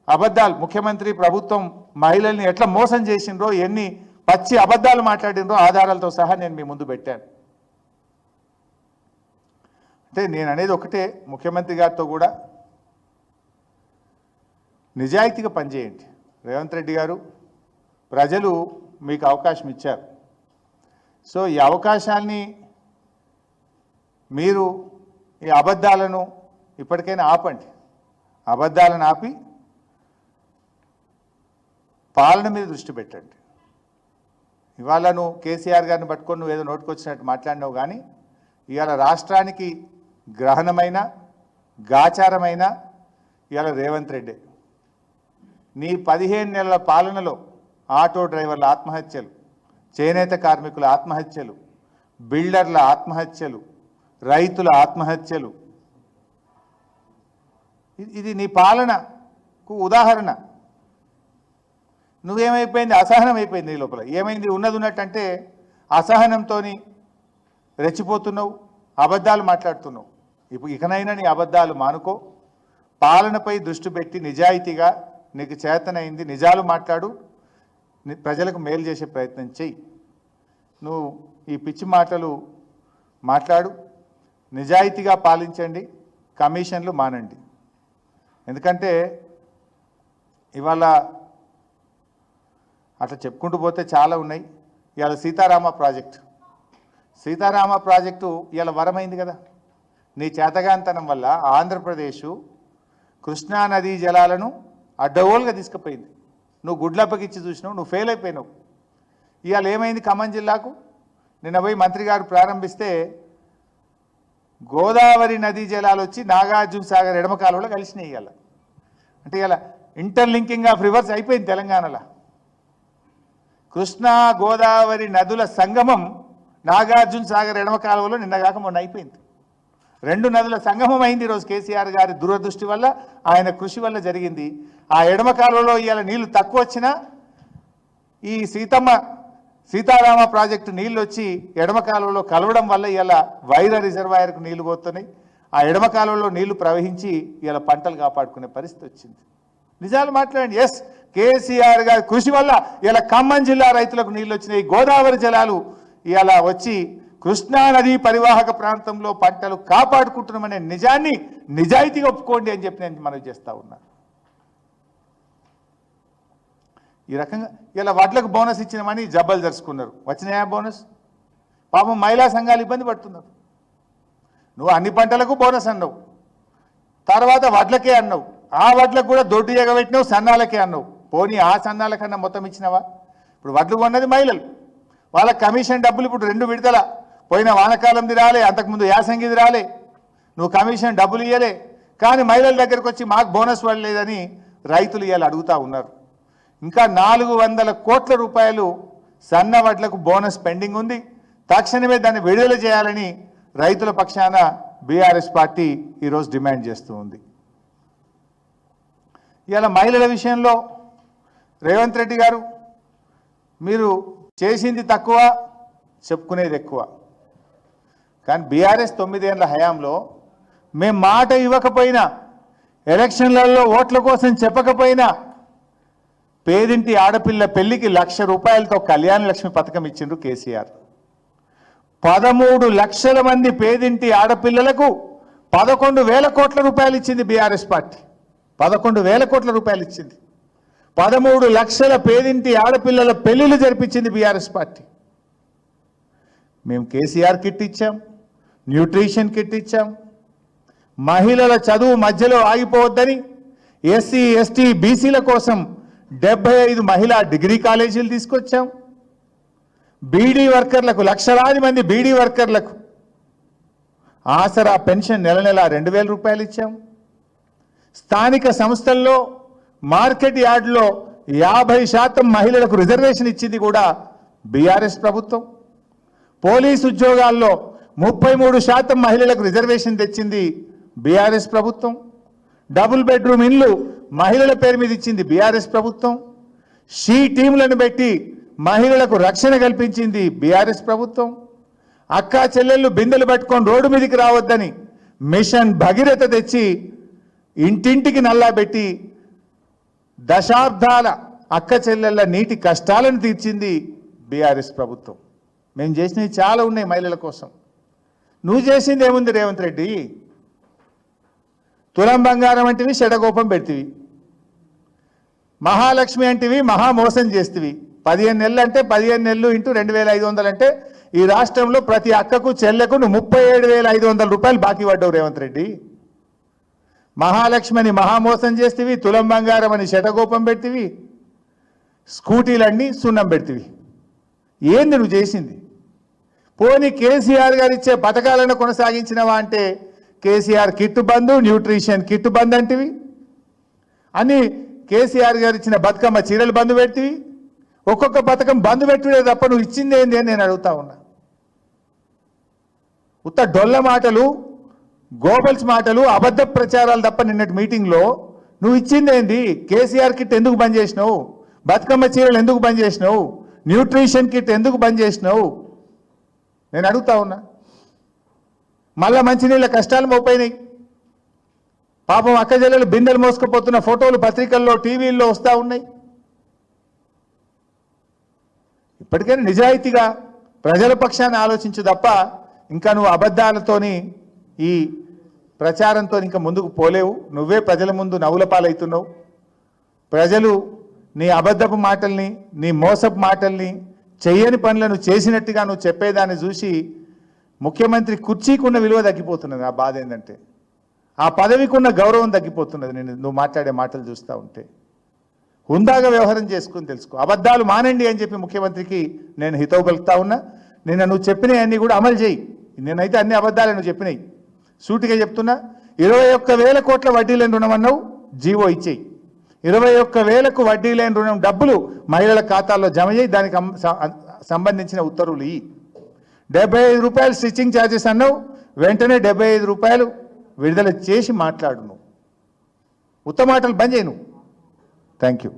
అబద్ధాలు, ముఖ్యమంత్రి ప్రభుత్వం మహిళల్ని ఎట్లా మోసం చేసిండ్రో, ఎన్ని పచ్చి అబద్ధాలు మాట్లాడిండ్రో ఆధారాలతో సహా నేను మీ ముందు పెట్టాను. అంటే నేను అనేది ఒకటే, ముఖ్యమంత్రి గారితో కూడా నిజాయితీగా పనిచేయండి. రేవంత్ రెడ్డి గారు, ప్రజలు మీకు అవకాశం ఇచ్చారు. సో ఈ అవకాశాన్ని మీరు ఈ అబద్ధాలను ఇప్పటికైనా ఆపండి. అబద్ధాలను ఆపి పాలన మీద దృష్టి పెట్టండి. ఇవాళ నువ్వు కేసీఆర్ గారిని పట్టుకొని నువ్వు ఏదో నోటుకొచ్చినట్టు మాట్లాడినావు, కానీ ఇవాళ రాష్ట్రానికి గ్రహణమైన గాచారమైన ఇవాళ రేవంత్ రెడ్డి. నీ 15 నెలల పాలనలో ఆటో డ్రైవర్ల ఆత్మహత్యలు, చేనేత కార్మికుల ఆత్మహత్యలు, బిల్డర్ల ఆత్మహత్యలు, రైతుల ఆత్మహత్యలు, ఇది నీ పాలనకు ఉదాహరణ. నువ్వేమైపోయింది? అసహనం అయిపోయింది నీ లోపల. ఏమైంది? ఉన్నది ఉన్నట్టంటే అసహనంతో రెచ్చిపోతున్నావు, అబద్ధాలు మాట్లాడుతున్నావు. ఇప్పుడు ఇకనైనా నీ అబద్ధాలు మానుకో, పాలనపై దృష్టి పెట్టి నిజాయితీగా నీకు చేతనైంది నిజాలు మాట్లాడు, ప్రజలకు మేలు చేసే ప్రయత్నం చెయ్యి. నువ్వు ఈ పిచ్చి మాటలు మాట్లాడు, నిజాయితీగా పాలించండి, కమిషన్లు మానండి. ఎందుకంటే ఇవాళ అట్లా చెప్పుకుంటూ పోతే చాలా ఉన్నాయి. ఇవాళ సీతారామ ప్రాజెక్టు ఇవాళ వరమైంది కదా. నీ చేతగాంతనం వల్ల ఆంధ్రప్రదేశ్ కృష్ణా నదీ జలాలను అడ్డగోలుగా తీసుకుపోయింది. నువ్వు గుడ్లప్పకిచ్చి చూసినావు, నువ్వు ఫెయిల్ అయిపోయినావు. ఇవాళ ఏమైంది? ఖమ్మం జిల్లాకు నిన్న పోయి మంత్రి గారు ప్రారంభిస్తే గోదావరి నదీ జలాలు వచ్చి నాగార్జున సాగర్ ఎడమ కాలువలో కలిసినాయి. ఇవాళ అంటే ఇలా ఇంటర్లింకింగ్ ఆఫ్ రివర్స్ అయిపోయింది తెలంగాణలో. కృష్ణా గోదావరి నదుల సంగమం నాగార్జున సాగర్ ఎడమ కాలువలో నిన్నగాక మొన్న అయిపోయింది. 2 నదుల సంగమం అయింది ఈరోజు. కేసీఆర్ గారి దూరదృష్టి వల్ల, ఆయన కృషి వల్ల జరిగింది. ఆ ఎడమ కాలువలో ఇవాళ నీళ్లు తక్కువ వచ్చినా ఈ సీతారామ ప్రాజెక్టు నీళ్ళు వచ్చి ఎడమ కాలువలో కలవడం వల్ల ఇవాళ వైరా రిజర్వాయర్కు నీళ్లు పోతున్నాయి. ఆ ఎడమ కాలువలో నీళ్లు ప్రవహించి ఇవాళ పంటలు కాపాడుకునే పరిస్థితి వచ్చింది. నిజాలు మాట్లాడండి. ఎస్, కేసీఆర్ గారి కృషి వల్ల ఇలా ఖమ్మం జిల్లా రైతులకు నీళ్ళు వచ్చినాయి. గోదావరి జలాలు ఇలా వచ్చి కృష్ణా నదీ పరివాహక ప్రాంతంలో పంటలు కాపాడుకుంటున్నామనే నిజాన్ని నిజాయితీగా ఒప్పుకోండి అని చెప్పి నేను మనవి చేస్తా ఉన్నాను. ఈ రకంగా ఇలా వడ్లకు బోనస్ ఇచ్చినామని జబ్బలు జరుచుకున్నారు. వచ్చినాయా బోనస్? పాపం మహిళా సంఘాలు ఇబ్బంది పడుతున్నారు. నువ్వు అన్ని పంటలకు బోనస్ అన్నావు, తర్వాత వడ్లకే అన్నావు. ఆ వడ్లకు కూడా దొడ్డు ఎగబెట్టినావు, సన్నాలకే అన్నావు. పోనీ ఆ సన్నాల కన్నా మొత్తం ఇచ్చినావా? ఇప్పుడు వడ్లు కొన్నది మహిళలు, వాళ్ళ కమిషన్ డబ్బులు ఇప్పుడు 2 విడతల. పోయిన వానకాలంది రాలే, అంతకుముందు యాసంగిది రాలే, నువ్వు కమిషన్ డబ్బులు ఇవ్వలే. కానీ మహిళల దగ్గరకు వచ్చి మాకు బోనస్ పడలేదని రైతులు ఇవాళ అడుగుతూ ఉన్నారు. ఇంకా 400 కోట్ల రూపాయలు సన్న వడ్లకు బోనస్ పెండింగ్ ఉంది. తక్షణమే దాన్ని విడుదల చేయాలని రైతుల పక్షాన బీఆర్ఎస్ పార్టీ ఈరోజు డిమాండ్ చేస్తూ ఉంది. ఇవాళ మహిళల విషయంలో రేవంత్ రెడ్డి గారు, మీరు చేసింది తక్కువ, చెప్పుకునేది ఎక్కువ. కానీ బీఆర్ఎస్ 9 ఏళ్ల హయాంలో మేము మాట ఇవ్వకపోయినా, ఎలక్షన్లలో ఓట్ల కోసం చెప్పకపోయినా, పేదింటి ఆడపిల్ల పెళ్లికి 1,00,000 రూపాయలతో కళ్యాణ లక్ష్మి పథకం ఇచ్చిండ్రు కేసీఆర్. 13 లక్షల మంది పేదింటి ఆడపిల్లలకు 11,000 కోట్ల రూపాయలు ఇచ్చింది బీఆర్ఎస్ పార్టీ. 11,000 కోట్ల రూపాయలు ఇచ్చింది. 13 లక్షల పేదింటి ఆడపిల్లల పెళ్లిళ్ళు జరిపించింది బీఆర్ఎస్ పార్టీ. మేము కేసీఆర్ కిట్ ఇచ్చాం, న్యూట్రిషన్ కిట్ ఇచ్చాం, మహిళల చదువు మధ్యలో ఆగిపోవద్దని ఎస్సీ ఎస్టీ బీసీల కోసం 75 మహిళా డిగ్రీ కాలేజీలు తీసుకొచ్చాం. బీడీ వర్కర్లకు, లక్షలాది మంది బీడీ వర్కర్లకు ఆసరా పెన్షన్ నెల 2,000 రూపాయలు ఇచ్చాం. స్థానిక సంస్థల్లో మార్కెట్ యార్డులో 50% మహిళలకు రిజర్వేషన్ ఇచ్చింది కూడా బీఆర్ఎస్ ప్రభుత్వం. పోలీసు ఉద్యోగాల్లో 33% మహిళలకు రిజర్వేషన్ తెచ్చింది బీఆర్ఎస్ ప్రభుత్వం. డబుల్ బెడ్రూమ్ ఇండ్లు మహిళల పేరు మీద ఇచ్చింది బీఆర్ఎస్ ప్రభుత్వం. షీ టీంలను పెట్టి మహిళలకు రక్షణ కల్పించింది బీఆర్ఎస్ ప్రభుత్వం. అక్కా చెల్లెళ్ళు బిందెలు పట్టుకొని రోడ్డు మీదకి రావద్దని మిషన్ భగీరథ తెచ్చి ఇంటింటికి నల్లా పెట్టి దశాబ్దాల అక్క చెల్లెళ్ళ నీటి కష్టాలను తీర్చింది బీఆర్ఎస్ ప్రభుత్వం. మేము చేసినవి చాలా ఉన్నాయి మహిళల కోసం. నువ్వు చేసింది ఏముంది రేవంత్ రెడ్డి? తులం బంగారం అంటివి, షడగోపం పెడితివి. మహాలక్ష్మి అంటివి, మహా మోసం చేస్తేవి. 15 నెలలు అంటే 15 నెలలు ఇంటూ 2500 అంటే ఈ రాష్ట్రంలో ప్రతి అక్కకు చెల్లెకు నువ్వు 37,500 రూపాయలు బాకీ పడ్డావు రేవంత్ రెడ్డి. మహాలక్ష్మిని మహామోసం చేస్తేవి, తులం బంగారం అని శటగోపం పెడితివి, స్కూటీలన్నీ సున్నం పెడితివి. ఏంది నువ్వు చేసింది? పోనీ కేసీఆర్ గారు ఇచ్చే పథకాలను కొనసాగించినవా అంటే కేసీఆర్ కిట్టు బంధు, న్యూట్రిషన్ కిట్టు బంద్ అంటివి, అని కేసీఆర్ గారు ఇచ్చిన బతుకమ్మ చీరలు బంధు పెడితివి. ఒక్కొక్క పథకం బంధు పెట్టుడే తప్ప నువ్వు ఇచ్చింది ఏంది అని నేను అడుగుతా ఉన్నా. ఉత్త డొల్ల మాటలు, గోబల్స్ మాటలు, అబద్ధ ప్రచారాలు తప్ప నిన్నటి మీటింగ్లో నువ్వు ఇచ్చింది ఏంది? కేసీఆర్ కిట్ ఎందుకు బంద్ చేసినావు? బతుకమ్మ చీరలు ఎందుకు బంద్ చేసినావు? న్యూట్రిషన్ కిట్ ఎందుకు బంద్ చేసినావు? నేను అడుగుతా ఉన్నా. మళ్ళా మంచినీళ్ళ కష్టాలు మోపైనాయి. పాపం అక్కజల్లెలు బిందెలు మోసుకుపోతున్న ఫోటోలు పత్రికల్లో, టీవీల్లో వస్తూ ఉన్నాయి. ఇప్పటికైనా నిజాయితీగా ప్రజల పక్షాన్ని ఆలోచించు తప్ప ఇంకా నువ్వు అబద్ధాలతోని ఈ ప్రచారంతో ఇంకా ముందుకు పోలేవు. నువ్వే ప్రజల ముందు నవ్వుల పాలవుతున్నావు. ప్రజలు నీ అబద్ధపు మాటల్ని, నీ మోసపు మాటల్ని, చెయ్యని పనులను చేసినట్టుగా నువ్వు చెప్పేదాన్ని చూసి ముఖ్యమంత్రి కుర్చీకున్న విలువ తగ్గిపోతున్నది. నా బాధ ఏంటంటే ఆ పదవికి ఉన్న గౌరవం తగ్గిపోతున్నది. నువ్వు మాట్లాడే మాటలు చూస్తూ ఉంటే హుందాగా వ్యవహారం చేసుకుని తెలుసుకో. అబద్ధాలు మానండి అని చెప్పి ముఖ్యమంత్రికి నేను హితవు పలుకుతా ఉన్నా. నువ్వు చెప్పినవన్నీ కూడా అమలు చేయి. నేనైతే అన్ని అబద్ధాలు నువ్వు చెప్పినాయి. సూటిగా చెప్తున్నా. 21,000 కోట్ల వడ్డీ లేని రుణం అన్నావు, జీవో ఇచ్చేయి. 21,000కు వడ్డీ లేని రుణం డబ్బులు మహిళల ఖాతాల్లో జమ చేయి, దానికి సంబంధించిన ఉత్తర్వులు ఇవి. 75 రూపాయలు స్టిచ్చింగ్ ఛార్జెస్ అన్నావు, వెంటనే 75 రూపాయలు విడుదల చేసి మాట్లాడు. నువ్వు ఉత్త మాటలు బంద్ చేయి నువ్వు. Thank you.